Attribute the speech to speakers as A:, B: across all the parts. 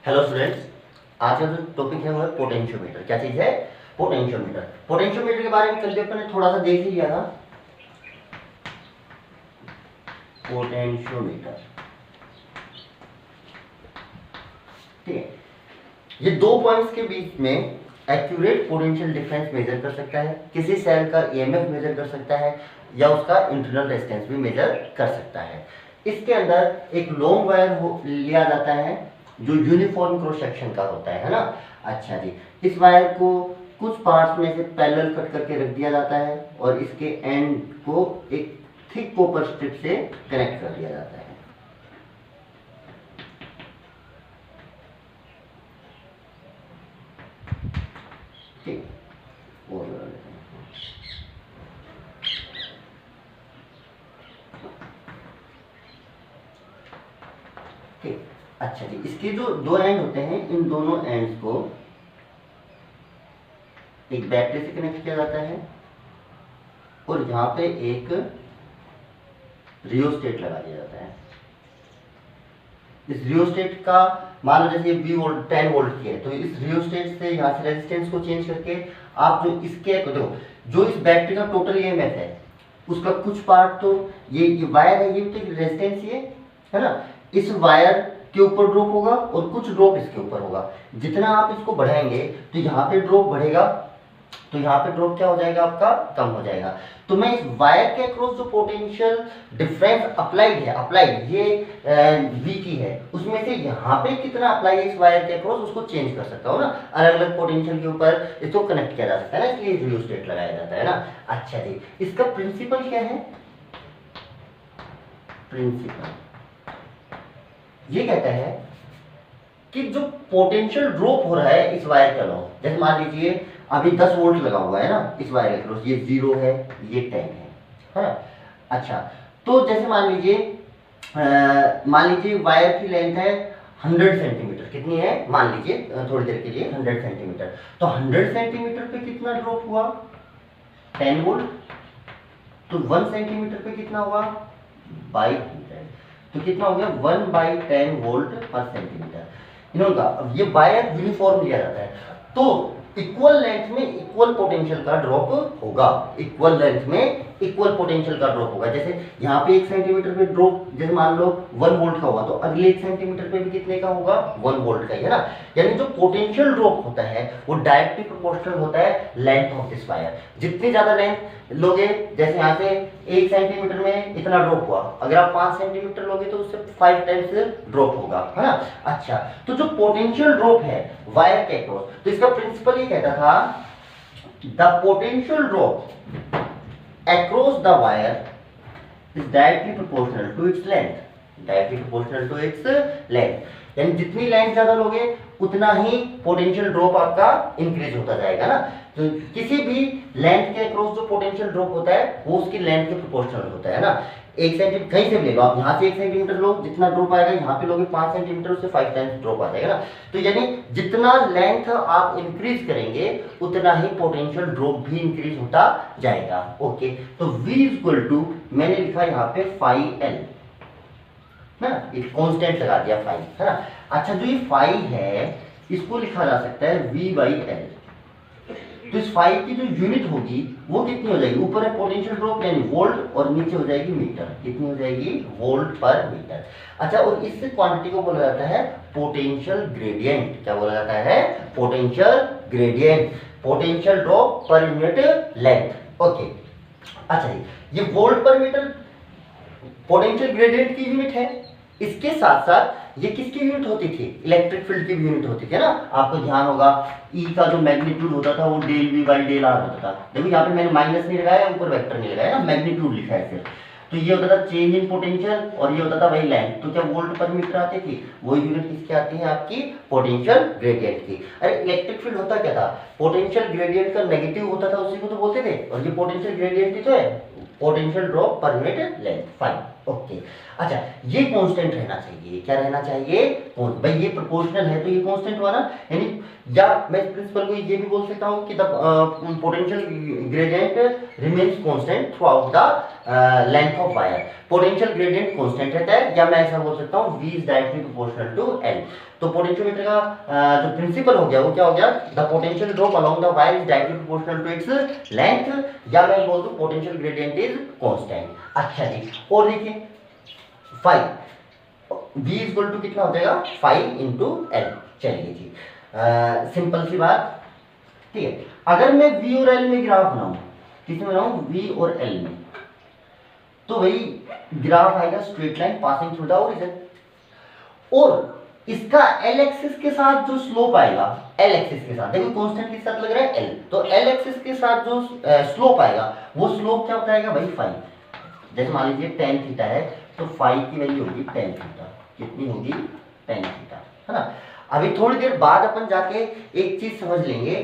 A: Hello students, आज का जो टॉपिक है वो है पोटेंशियोमीटर। क्या चीज है? पोटेंशियोमीटर। पोटेंशियोमीटर के बारे में कल भी अपन ने थोड़ा सा देख ही लिया था। पोटेंशियोमीटर, ठीक है, ये दो पॉइंट्स के बीच में एक्यूरेट पोटेंशियल डिफरेंस मेजर कर सकता है, किसी सेल का ईएमएफ मेजर कर सकता है या उसका इंटरनल रेजिस्टेंस भी मेजर कर सकता है। इसके अंदर एक लॉन्ग वायर लिया जाता है जो यूनिफॉर्म क्रॉस सेक्शन का होता है ना। अच्छा जी, इस वायर को कुछ पार्ट्स में से पैरेलल कट करके रख दिया जाता है और इसके एंड को एक थिक कॉपर स्ट्रिप से कनेक्ट कर दिया जाता है। ठीक, ठीक। अच्छा जी, इसके जो दो एंड होते हैं, इन दोनों एंड्स को एक बैटरी से कनेक्ट किया जाता है और यहाँ पे एक रियोस्टेट लगा दिया जाता है। इस रियोस्टेट का मान लो जैसे ये 10 वोल्ट की है, तो इस रियोस्टेट से यहाँ से रेजिस्टेंस को चेंज करके आप जो इसके देखो, जो इस बैटरी का टोटल ईएमएफ है उसका कुछ पार्ट तो ये वायर है, ये तो रेजिस्टेंस ये है ना, इस वायर के ऊपर ड्रॉप होगा और कुछ ड्रॉप इसके ऊपर होगा। जितना आप इसको बढ़ाएंगे तो यहाँ पे ड्रॉप बढ़ेगा, तो यहाँ पे ड्रॉप क्या हो जाएगा आपका, कम हो जाएगा। तो मैं इस वायर के अक्रॉस जो पोटेंशियल डिफरेंस अप्लाइड ये V की है, उसमें से यहाँ पे कितना अप्लाई है इस वायर के अक्रॉस उसको चेंज कर सकता हूँ ना। अलग अलग पोटेंशियल के ऊपर इसको कनेक्ट किया जा सकता है ना, इसलिए रियोस्टेट लगाया जाता है ना। अच्छा जी, इसका प्रिंसिपल क्या है? प्रिंसिपल ये कहता है कि जो पोटेंशियल ड्रॉप हो रहा है इस वायर के अलावा, जैसे मान लीजिए अभी 10 वोल्ट लगा हुआ है ना इस वायर के अक्रॉस, ये 0 है, ये 10 है ना। अच्छा, तो जैसे मान लीजिए वायर की लेंथ है 100 सेंटीमीटर। कितनी है? मान लीजिए थोड़ी देर के लिए 100 सेंटीमीटर। तो 100 सेंटीमीटर पे कितना ड्रॉप हुआ? 10 वोल्ट। तो 1 सेंटीमीटर पे कितना हुआ? बाई 100, तो कितना हो गया? 1/10 वोल्ट पर सेंटीमीटर। अब ये वायर यूनिफॉर्म लिया जाता है, तो इक्वल लेंथ में इक्वल पोटेंशियल का ड्रॉप होगा। इक्वल लेंथ में इक्वल पोटेंशियल का ड्रॉप होगा। जैसे यहाँ पे 1 सेंटीमीटर पे ड्रॉप जैसे मान लो 1 वोल्ट का हुआ, तो अगले 1 सेंटीमीटर पे भी कितने का होगा? 1 वोल्ट का ही है ना। यानी जो पोटेंशियल ड्रॉप होता है वो डायरेक्टली प्रोपोर्शनल होता है लेंथ ऑफ दिस वायर। जितनी ज्यादा लेंथ लोगे, जैसे यहाँ से 1 सेंटीमीटर में इतना ड्रॉप हुआ, अगर आप 5 सेंटीमीटर लोगे तो उससे 5 टाइम्स ड्रॉप होगा, है ना। अच्छा, तो जो पोटेंशियल ड्रॉप है वायर के अक्रॉस, तो इसका प्रिंसिपल ये कहता था the potential drop across the wire is directly proportional to its length, directly proportional to its length। यानी जितनी लेंथ ज्यादा लोगे उतना ही पोटेंशियल ड्रॉप आपका इंक्रीज होता जाएगा ना। तो किसी भी लेंथ के अक्रॉस जो पोटेंशियल ड्रॉप होता है वो उसकी लेंथ के प्रोपोर्शनल होता है ना। 1 सेंटीमीटर कहीं से भी ले लो आप, यहाँ से 1 सेंटीमीटर लो, जितना ड्रॉप आएगा यहाँ पे लोगे 5 सेंटीमीटर, उससे 5 टाइम्स ड्रॉप आ जाएगा ना। तो यानी जितना लेंथ आप इंक्रीज करेंगे उतना ही पोटेंशियल ड्रॉप भी इंक्रीज होता जाएगा। ओके, तो V इक्वल टू मैंने लिखा यहाँ पे phi L ना, एक कांस्टेंट लगा दिया phi, है ना। अच्छा, जो ये phi है इसको लिखा जा सकता है V/L। तो इस phi की जो यूनिट होगी वो कितनी हो जाएगी? ऊपर है पोटेंशियल ड्रॉप यानी वोल्ट और नीचे हो जाएगी मीटर। कितनी हो जाएगी? वोल्ट पर मीटर। अच्छा, और इस क्वांटिटी को बोला जाता है पोटेंशियल ग्रेडियंट। क्या बोला जाता है? Potential gradient, potential drop per unit length. Okay, अच्छा जी, ये वोल्ट पर मीटर पोटेंशियल ग्रेडियंट की यूनिट है। इसके साथ साथ ये किसकी यूनिट होती थी? इलेक्ट्रिक फील्ड की भी यूनिट होती थी ना। आपको ध्यान होगा E का जो मैग्नीट्यूड होता था वो डेल V/डेल R होता था। देखो यहाँ पे मैंने माइनस नहीं लगाया, ऊपर वेक्टर नहीं लगाया ना, मैग्नीट्यूड लिखा है सिर्फ। तो ये होता था चेंज इन पोटेंशियल और ये होता था वही लेंथ। तो क्या वोल्ट पर मीटर आती थी? वो यूनिट किसकी आती है? आपकी पोटेंशियल ग्रेडियंट की। अरे इलेक्ट्रिक फील्ड होता क्या था? पोटेंशियल ग्रेडियंट का नेगेटिव होता था, उसी को तो बोलते थे। और ये पोटेंशियल ग्रेडियंट ही तो है, potential drop per unit length. Fine, okay. अच्छा, ये कांस्टेंट रहना चाहिए। क्या रहना चाहिए? भाई ये प्रोपोर्शनल है तो ये कांस्टेंट हुआ ना। यानी या मैं प्रिंसिपल को ये भी बोल सकता हूँ कि the potential gradient remains constant throughout the length of wire. Potential gradient constant रहता है, या मैं ऐसा बोल सकता हूँ V is directly proportional to L। तो पोटेंशियोमीटर का जो प्रिंसिपल हो गया वो क्या हो गया, the potential drop along the wire is directly proportional to its length, या मैं बोल दूं पोटेंशियल ग्रेडियंट इज कांस्टेंट। अच्छा जी, और देखिए फाई V इक्वल टू कितना हो जाएगा, फाइव इंटू एल। चलिए जी, सिंपल सी बात, ठीक है। अगर मैं V और L में ग्राफ बनाऊं, किसमें बनाऊं, V और L में, तो वही ग्राफ आएगा straight line passing through the origin, और इसका L एक्सिस के साथ जो स्लोप आएगा, L एक्सिस के साथ देखो कांस्टेंट के साथ लग रहा है L, तो L एक्सिस के साथ जो स्लोप आएगा वो स्लोप क्या बताएगा भाई, फाइव। जैसे मान लीजिए टेन थीटा है, तो फाइव की वैल्यू होगी टेन थीटा, कितनी होगी, टेन थीटा, है ना। अभी थोड़ी देर बाद अपन जाके एक चीज समझ लेंगे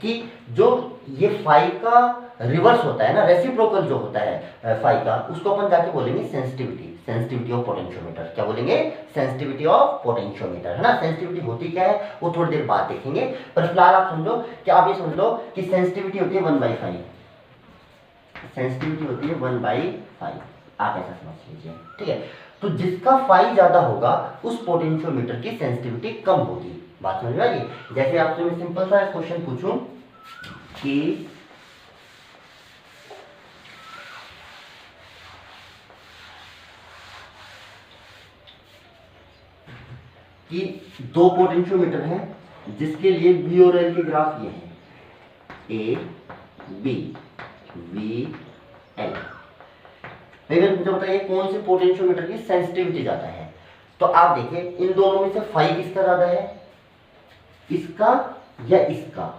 A: कि जो ये फाइव का रिवर्स होता है ना, रेसिप्रोकल जो होता है फाइव का, उसको अपन जाके बोलेंगे सेंसिटिविटी, सेंसिटिविटी ऑफ पोटेंशियोमीटर। क्या बोलेंगे, सेंसिटिविटी ऑफ पोटेंशियोमीटर, है ना। सेंसिटिविटी होती क्या है वो थोड़ी देर बाद देखेंगे, पर फिलहाल आप समझो कि आप ये समझ लो कि सेंसिटिविटी होती है 1/5, सेंसिटिविटी होती है 1/5, आप ऐसा समझ लीजिए, ठीक है। तो जिसका फाई ज्यादा होगा उस पोटेंशियोमीटर की सेंसिटिविटी कम होगी। बात समझ में आ गई। जैसे आपसे मैं सिंपल सा क्वेश्चन पूछूं कि दो पोटेंशियोमीटर हैं जिसके लिए बी और एल के ग्राफ ये हैं, ए बी वी एल। मुझे बताइए कौन से पोटेंशियोमीटर की सेंसिटिविटी ज्यादा है। तो आप देखिए इन दोनों में से फाई किसका ज्यादा है, इसका या इसका,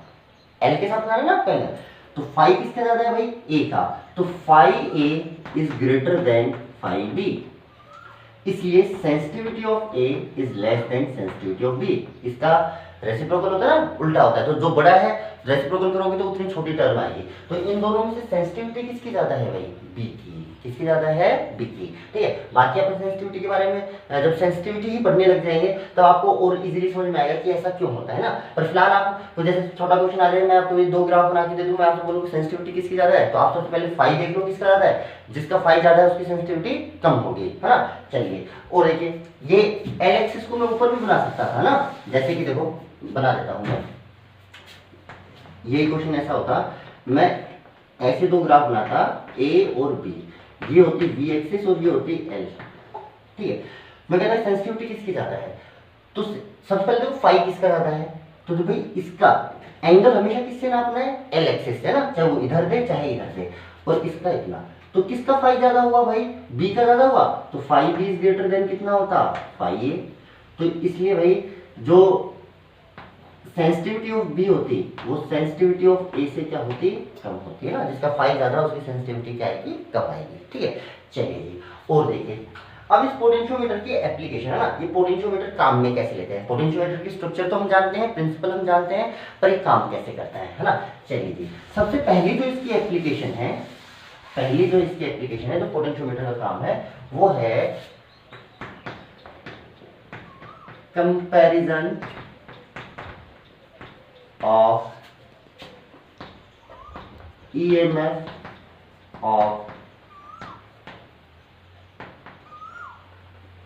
A: एल के साथ ना पहले, तो फाई किसका ज्यादा है भाई, ए का, तो phi A is greater than phi B, इसलिए sensitivity of A is less than sensitivity of B. इसका रेसिप्रोकल होता है ना, उल्टा होता है, तो जो बड़ा है रेसिप्रोकल करोगे तो उतनी छोटी टर्म आएगी। तो इन दोनों में से सेंसिटिविटी किसकी ज्यादा है भाई, बी की, किसकी ज्यादा है, बी की, ठीक है। बाकी अपन सेंसिटिविटी के बारे में जब सेंसिटिविटी ही पढ़ने लग जाएंगे तब आपको और इजीली समझ में आएगा कि ऐसा क्यों होता है ना। पर फिलहाल आप तो जैसे छोटा क्वेश्चन आ जाए, मैं आपको ये दो ग्राफ बना के दे दूं, मैं आपसे बोलूं सेंसिटिविटी किसकी ज्यादा है, तो आप सबसे पहले फाई देख लो किसका ज्यादा है, जिसका फाई ज्यादा है उसकी सेंसिटिविटी कम होगी, है ना। चलिए और देखिए ये एल एक्सिस को मैं ऊपर भी बना सकता था ना, जैसे कि देखो बना देता हूं मैं, ये क्वेश्चन ऐसा होता, मैं ऐसे दो ग्राफ बनाता ए और बी, ये होती बी एक्सिस और ये होती एल, ठीक है। मैं कहता सेंसिटिविटी किसकी ज्यादा है, तो सबसे पहले देखो फाई किसका ज्यादा है, तो भाई इसका एंगल हमेशा किससे नापना है, एल एक्सिस से ना, चाहे वो इधर दे चाहे इधर दे, और इसका इतना, तो किसका फाई ज्यादा हुआ भाई, बी का ज्यादा हुआ, तो phi B is greater than कितना होता, फाई ए। तो इसलिए भाई जो सेंसिटिविटी ऑफ बी होती वो सेंसिटिविटी ऑफ ए से क्या होती, कम होती है ना, जिसका फाई ज्यादा उसकी सेंसिटिविटी क्या आएगी, कम आएगी, ठीक है। चलिए जी और देखिए अब इस पोटेंशियोमीटर की एप्लीकेशन है ना, ये पोटेंशियोमीटर काम में कैसे लेते हैं, पोटेंशियोमीटर की स्ट्रक्चर तो हम जानते हैं, प्रिंसिपल हम जानते हैं, पर ये काम कैसे करता है ना। चलिए जी सबसे पहली जो इसकी एप्लीकेशन है, पहली जो इसकी एप्लीकेशन है जो पोटेंशियोमीटर का काम है वो है comparison of EMF of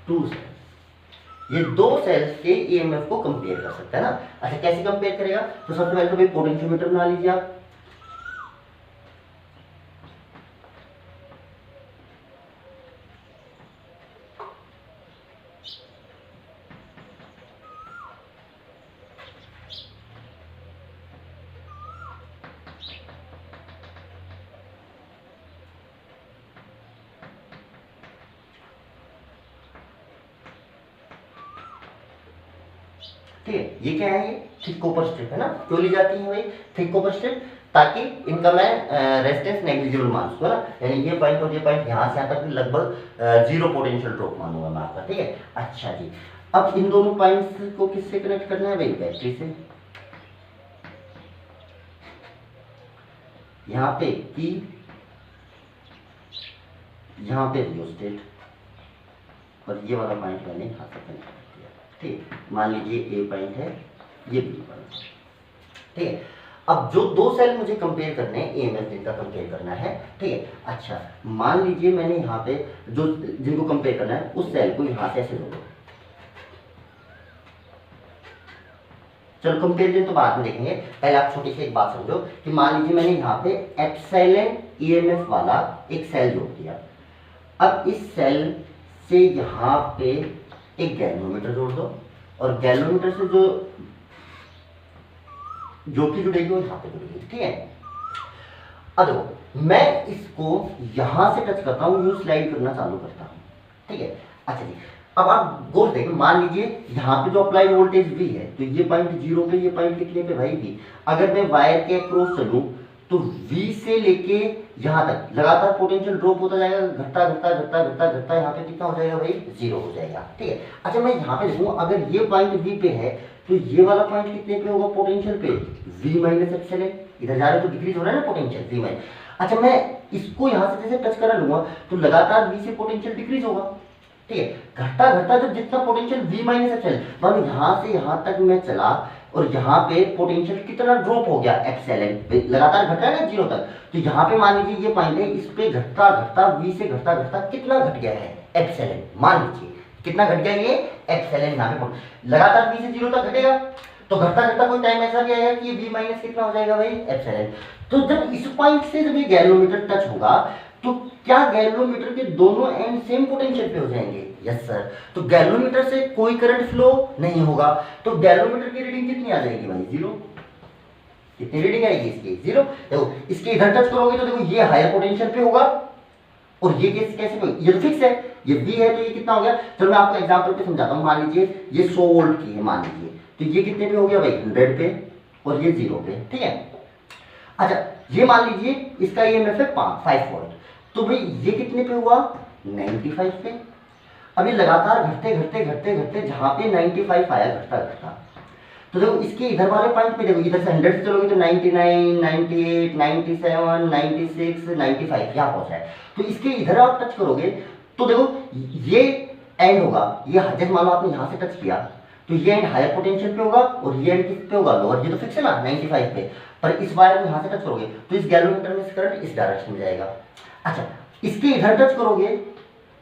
A: two cells. ये दो सेल्स के EMF को कंपेयर कर सकता है ना। अच्छा कैसे कंपेयर करेगा, तो सबसे पहले तो भाई पोटेंशियोमीटर बना लीजिए आप, ठीक है। ये क्या है, ये थिक कॉपर स्ट्रिप है ना, क्यों ली जाती है भाई थिक कॉपर स्ट्रिप, ताकि इनका मैं रेजिस्टेंस नेग्लिजिबल मान सकूं ना, यानी ये पॉइंट और ये पॉइंट यहाँ से यहाँ तक लगभग जीरो पोटेंशियल ड्रॉप मानूंगा मैं आपका, ठीक है। अच्छा जी अब इन दोनों पॉइंट्स को किससे कनेक्ट करना है भाई, बैटरी से, यहाँ पे P, यहाँ पे रियोस्टेट, और ये वाला पॉइंट मैंने यहाँ से कनेक्ट कर दिया, ठीक। मान लीजिए ए पॉइंट है, ये बी पॉइंट, ठीक है। अब जो दो सेल मुझे कंपेयर करने हैं, EMF जिनका कंपेयर करना है, ठीक है। अच्छा मान लीजिए मैंने यहाँ पे जो जिनको कंपेयर करना है उस सेल को यहाँ से ऐसे जोड़ो, चलो कंपेरिजन तो बाद में देखेंगे, पहले आप छोटी सी एक बात समझो कि मान लीजिए मैंने यहाँ पे एप्सिलॉन ईएमएफ वाला एक सेल जोड़ दिया। अब इस सेल से यहाँ पे एक गैल्वेनोमीटर जोड़ दो और गैल्वेनोमीटर से जो कि जुड़ेगी वो यहाँ पे जुड़ेगी, ठीक है। अब देखो मैं इसको यहाँ से टच करता हूँ, यूं स्लाइड करना चालू करता हूँ, ठीक है। अच्छा जी, अब आप गौर देखो, मान लीजिए यहाँ पे जो अप्लाइड वोल्टेज V है, तो ये पॉइंट 0 पे, ये पॉइंट कितने पे भाई V। अगर मैं वायर के क्रॉस चलूं तो V से लेके यहाँ तक लगातार पोटेंशियल ड्रॉप होता जाएगा, घटता घटता घटता घटता घटता यहाँ पे कितना हो जाएगा भाई 0 हो जाएगा, ठीक है। अच्छा मैं यहाँ पे देखूँ, अगर ये पॉइंट V पे है तो ये वाला पॉइंट कितने पे होगा पोटेंशियल पे, V माइनस एप्सिलॉन, इधर जा रहे तो डिक्रीज हो रहा है ना पोटेंशियल V माइनस। अच्छा मैं इसको यहाँ से जैसे टच करा लूंगा तो लगातार V से पोटेंशियल डिक्रीज होगा, ठीक है। घटता घटता जब जितना पोटेंशियल V माइनस एप्सिलॉन, मान यहाँ से यहाँ तक मैं चला और यहाँ पे पोटेंशियल कितना ड्रॉप हो गया एप्सिलॉन, लगातार घट रहा है ना 0 तक, तो यहाँ पे मान लीजिए ये पॉइंट है, इस पे घटता घटता V से घटता घटता कितना घट गया है एप्सिलॉन, मान लीजिए कितना घट गया ये एप्सिलॉन, यहाँ पे लगातार V से 0 तक घटेगा, तो घटता घटता कोई टाइम ऐसा भी आएगा कि ये V माइनस कितना हो जाएगा भाई एप्सिलॉन। तो जब इस पॉइंट से जब ये गैल्वेनोमीटर टच होगा तो क्या गैल्वेनोमीटर के दोनों एंड सेम पोटेंशियल पे हो जाएंगे? Yes sir. तो गैल्वेनोमीटर से कोई करंट फ्लो नहीं होगा, तो गैल्वेनोमीटर की रीडिंग कितनी आ जाएगी भाई 0। कितनी रीडिंग आएगी इसकी 0। देखो इसके इधर टच करोगे तो देखो ये हायर पोटेंशियल पे होगा और ये कैसे पे, ये तो फिक्स है, ये V है तो ये कितना हो गया। चलो मैं आपको एग्जांपल पे समझाता हूँ। मान लीजिए ये 100 वोल्ट की है मान लीजिए, तो ये कितने पे हो गया भाई 100 पे और ये 0 पे, ठीक है। अच्छा ये मान लीजिए इसका ईएमएफ है 5 वोल्ट, तो भाई ये कितने पे हुआ 95 पे। अभी लगातार घटते घटते घटते घटते जहां पे 95 आया घटता घटता, तो देखो इसके इधर वाले पॉइंट पे देखो, इधर से 100 से चलोगे तो 99, 98, 97, 96, 95 यहाँ पहुंचा है। तो इसके इधर आप टच करोगे तो देखो ये एंड होगा, ये जैसे मान लो आपने यहाँ से टच किया तो ये एंड हायर पोटेंशियल पे होगा और ये एंड किस पे होगा लोअर, ये तो फिक्स है ना 95 पे। पर इस वायर को यहाँ से टच करोगे तो इस गैल्वेनोमीटर में से करंट इस डायरेक्शन में जाएगा। अच्छा इसके इधर टच करोगे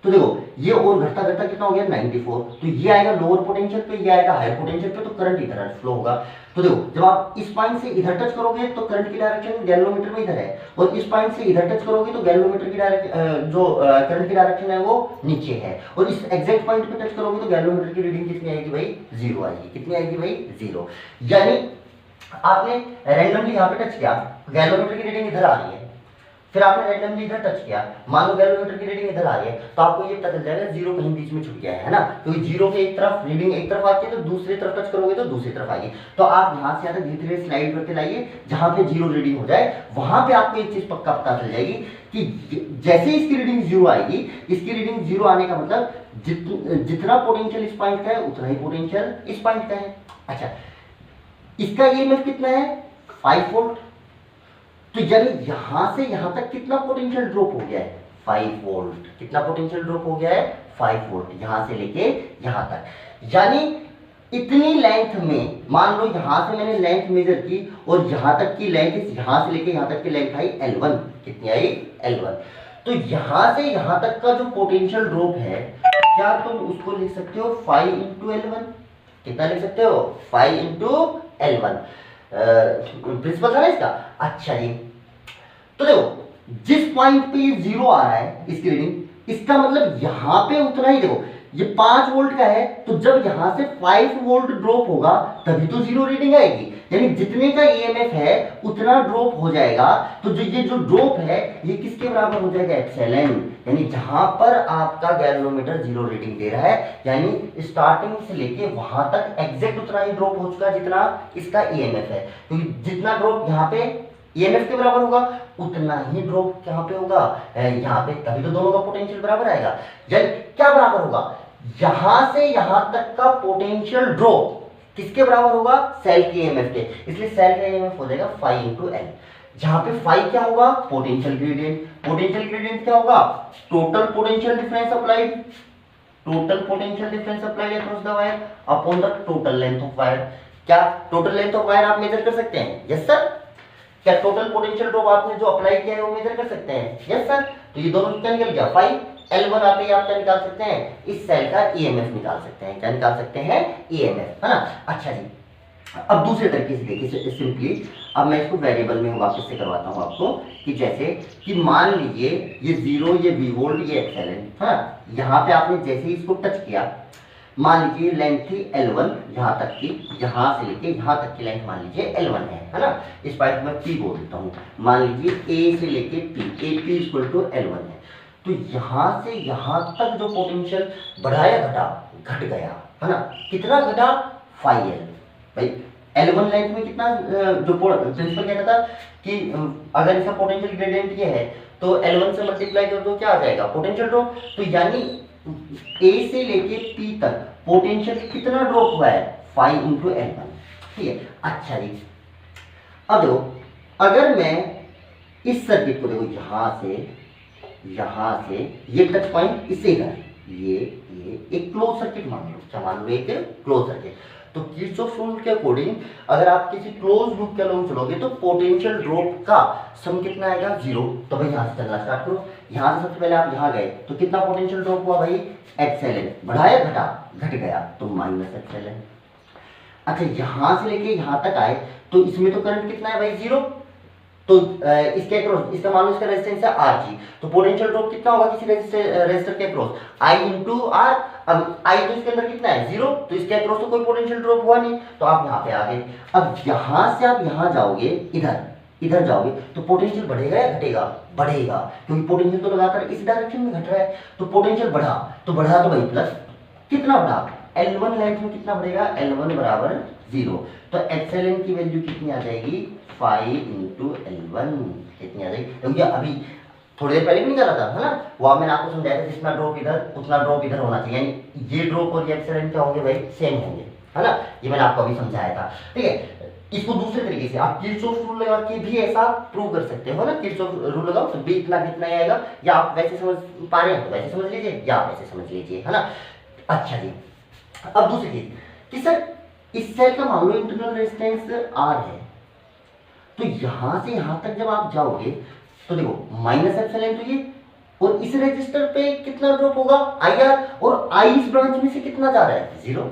A: तो देखो ये और घटता घटता कितना हो गया 94, तो ये आएगा लोअर पोटेंशियल पे, ये आएगा हायर पोटेंशियल पे, तो करंट इधर फ्लो होगा। तो देखो जब आप इस पॉइंट से इधर टच करोगे तो करंट की डायरेक्शन गैल्वेनोमीटर में इधर है, और इस पॉइंट से इधर टच करोगे तो गैल्वेनोमीटर की डायरेक्शन जो करंट की डायरेक्शन है वो नीचे है, और इस एग्जैक्ट पॉइंट पे टच करोगे तो गैल्वेनोमीटर की रीडिंग कितनी आएगी भाई 0 आएगी। कितनी आएगी भाई 0। यानी आपने रैंडमली यहाँ पे टच किया, गैल्वेनोमीटर की रीडिंग इधर आ रही है, फिर आपने रैंडमली इधर टच किया, मान लो गैल्वेनोमीटर की रीडिंग इधर आ रही है, तो आपको ये पता चल जाएगा 0 कहीं बीच में छूट गया है ना, क्योंकि 0 के एक तरफ रीडिंग एक तरफ आती है तो दूसरी तरफ टच करोगे तो दूसरी तरफ आएगी। तो आप यहाँ से यहाँ तक धीरे धीरे स्लाइड करते लाइए, जहां पे 0 रीडिंग हो जाए वहां पे आपको एक चीज पक्का पता चल जाएगी कि जैसे इसकी रीडिंग 0 आएगी, इसकी रीडिंग 0 आने का मतलब जितना पोटेंशियल इस पॉइंट का है उतना ही पोटेंशियल इस पॉइंट का है। अच्छा इसका ईएमएफ कितना है 5 वोल्ट, तो यानी यहां से यहां तक कितना पोटेंशियल ड्रॉप हो गया है 5 वोल्ट। कितना पोटेंशियल ड्रॉप हो गया है 5 वोल्ट, यहां से लेके यहां तक। यानी इतनी लेंथ में, मान लो यहां से मैंने लेंथ मेजर की और यहां तक की लेंथ, यहां से लेके यहां तक की लेंथ आई L1। कितनी आई L1। तो यहां से यहां तक का जो पोटेंशियल ड्रॉप है, क्या तुम उसको लिख सकते हो 5 × L1। कितना लिख सकते हो 5 × L1। प्रिंसिपल था ना इसका। अच्छा जी, तो देखो जिस पॉइंट पे ये 0 आ रहा है इसकी रीडिंग, इसका मतलब यहां पे उतना ही, देखो ये 5 वोल्ट का है, तो जब यहां से 5 वोल्ट ड्रॉप होगा तभी तो 0 रीडिंग आएगी, यानी जितने का ईएमएफ है उतना ड्रॉप हो जाएगा। तो जो ये जो ड्रॉप है ये किसके बराबर हो जाएगा एप्सिलॉन, यानी जहां पर आपका गैल्वेनोमीटर 0 रीडिंग दे रहा है, यानी स्टार्टिंग से लेके वहां तक एग्जैक्ट उतना ही ड्रॉप हो चुका जितना इसका ईएमएफ है, क्योंकि जितना ड्रॉप यहाँ पे ईएमएफ के बराबर होगा उतना ही ड्रॉप यहाँ पे होगा यहाँ पे, तभी तो दोनों का पोटेंशियल बराबर आएगा। यानी क्या बराबर होगा, यहां से यहां तक का पोटेंशियल ड्रॉप किसके बराबर होगा सेल के ईएमएफ के, इसलिए सेल का ईएमएफ हो जाएगा 5 × L, जहां पे 5 क्या होगा पोटेंशियल ग्रेडियंट, पोटेंशियल ग्रेडियंट क्या होगा total potential difference applied, total potential difference applied across the wire upon the total length of wire. क्या टोटल लेंथ ऑफ वायर आप मेजर कर सकते हैं? Yes sir. क्या टोटल पोटेंशियल ड्रॉप आपने जो अप्लाई किया है वो मेजर कर सकते हैं? Yes sir. तो ये दोनों क्या निकल गया 5 L1 आप क्या निकाल सकते हैं, इस सेल का ईएमएफ निकाल सकते हैं। क्या निकाल सकते हैं ईएमएफ, है ना। अच्छा जी अब दूसरे तरीके से देखिए सिंपली, अब मैं इसको वेरिएबल में वापस से करवाता हूँ आपको, कि जैसे कि मान लीजिए ये 0, ये V वोल्ट, ये एक्सेलेंट, हाँ, यहाँ पे आपने जैसे ही इसको टच किया, मान लीजिए लेंथ थी L1 यहाँ तक की, यहाँ से लेके यहाँ तक की लेंथ मान लीजिए L1 है ना, इस पाइप में P बोल देता हूँ, मान लीजिए A से लेके P, AP equal to L1 है, तो यहाँ से यहाँ तक जो पोटेंशियल बढ़ाया घटा, घट गया है ना, कितना घटा, 5L। भाई L1 लेंथ में कितना, जो प्रिंसिपल कहता था कि अगर इसका पोटेंशियल ग्रेडियंट ये है तो L1 से मल्टीप्लाई कर दो, क्या आ जाएगा, पोटेंशियल ड्रॉप। तो यानी A से लेके P तक पोटेंशियल कितना ड्रॉप हुआ है, 5 इंटू L1, ठीक है। अच्छा जी, अब देखो, अगर मैं इस सर्किट को देखो, यहाँ से ये टच पॉइंट इससे इधर, ये एक क्लोज सर्किट मान लो, क्या मान लो, एक क्लोज सर्किट। तो किरचॉफ रूल के अकॉर्डिंग अगर आप किसी क्लोज लूप के अलोंग चलोगे तो पोटेंशियल ड्रॉप का सम कितना आएगा, 0। तो भाई यहाँ से चलना स्टार्ट करो, यहाँ से सबसे पहले आप यहाँ गए तो कितना पोटेंशियल ड्रॉप हुआ भाई, एक्सेलेंट, बढ़ाया घटा, घट गया तो माइनस एक्सेलेंट। अच्छा, यहाँ से लेके यहाँ तक आए तो इसमें तो करंट कितना है भाई, 0। तो इसके अक्रॉस, इसका मान लो इसका रेजिस्टेंस है RG, तो पोटेंशियल ड्रॉप कितना होगा किसी रेजिस्टर के अक्रॉस, I इंटू R। अब I तो इसके अंदर कितना है, 0, तो इसके अक्रॉस तो कोई पोटेंशियल ड्रॉप हुआ नहीं, तो आप यहाँ पे आ गए। अब यहाँ से आप यहाँ जाओगे, इधर जाओगे तो पोटेंशियल बढ़ेगा या घटेगा, बढ़ेगा, क्योंकि पोटेंशियल तो लगातार इस डायरेक्शन में घट रहा है, तो पोटेंशियल बढ़ा तो भाई प्लस, कितना बढ़ा, L1 लेंथ में कितना बढ़ेगा, L1 बराबर 0। तो एक्सेलेंट की वैल्यू कितनी आ जाएगी, 5 इंटू L1 कितनी आ जाएगी, क्योंकि अभी थोड़ी देर पहले भी निकाला था, है ना, वो मैंने आपको समझाया था, जितना ड्रॉप इधर उतना ड्रॉप इधर होना चाहिए, यानी ये ड्रॉप और ये एक्सेलेंट क्या होंगे भाई, सेम होंगे, है ना, ये मैंने आपको अभी समझाया था, ठीक है। इसको दूसरे तरीके से आप किरचॉफ रूल लगा के भी ऐसा प्रूव कर सकते हो ना, किरचॉफ रूल लगाओ तो B इतना कितना आएगा, या आप वैसे समझ पा रहे हैं तो वैसे समझ लीजिए, या आप ऐसे समझ लीजिए, है ना। अच्छा जी, अब दूसरी चीज कि सर इस सेल का मान लो इंटरनल रेजिस्टेंस R है, तो यहां से यहां तक जब आप जाओगे तो देखो माइनस एप्सिलॉन, तो ये, और इस रेजिस्टर पे कितना ड्रॉप होगा, IR, और I इस ब्रांच में से कितना जा रहा है, 0,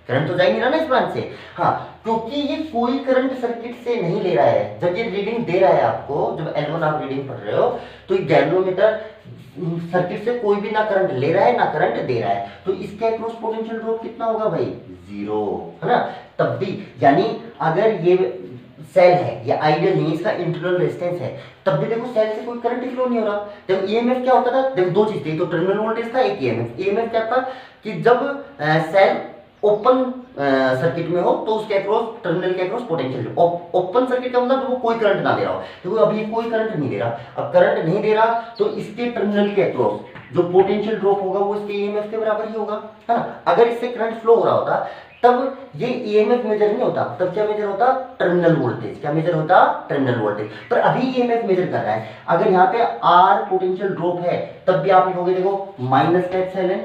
A: करंट तो जा ही नहीं रहा ना इस ब्रांच से, हाँ, क्योंकि ये कोई करंट सर्किट से नहीं ले रहा है। जब ये रीडिंग दे रहा है आपको, जब L1 आप रीडिंग पढ़ रहे हो, तो ये गैल्वेनोमीटर सर्किट से कोई भी ना करंट ले रहा है ना करंट दे रहा है, तो इसके अक्रॉस पोटेंशियल ड्रॉप कितना होगा भाई, 0, है ना। तब भी यानी अगर ये सेल है, ये आइडियल नहीं, इसका इंटरनल रेजिस्टेंस है, तब भी देखो सेल से कोई करंट फ्लो नहीं हो रहा। देखो ईएमएफ क्या होता था, देखो दो चीज थी, तो टर्मिनल वोल्टेज था, एक ईएमएफ। ईएमएफ क्या था कि जब सेल ओपन सर्किट में हो तो उसके अक्रॉस, टर्मिनल के अक्रॉस पोटेंशियल, ओपन सर्किट का मतलब वो कोई करंट ना दे रहा हो, देखो अभी ये कोई करंट नहीं दे रहा, अब करंट नहीं दे रहा तो इसके टर्मिनल के अक्रॉस जो पोटेंशियल ड्रॉप होगा वो इसके ईएमएफ के बराबर ही होगा, है ना। अगर इससे करंट फ्लो हो रहा होता तब ये ईएमएफ मेजर नहीं होता, तब क्या मेजर होता, टर्मिनल वोल्टेज, क्या मेजर होता, टर्मिनल वोल्टेज। पर अभी ईएमएफ मेजर कर रहा है, अगर यहाँ पे आर पोटेंशियल ड्रॉप है तब भी आप लिखोगे, देखो माइनस का एप्सिलॉन,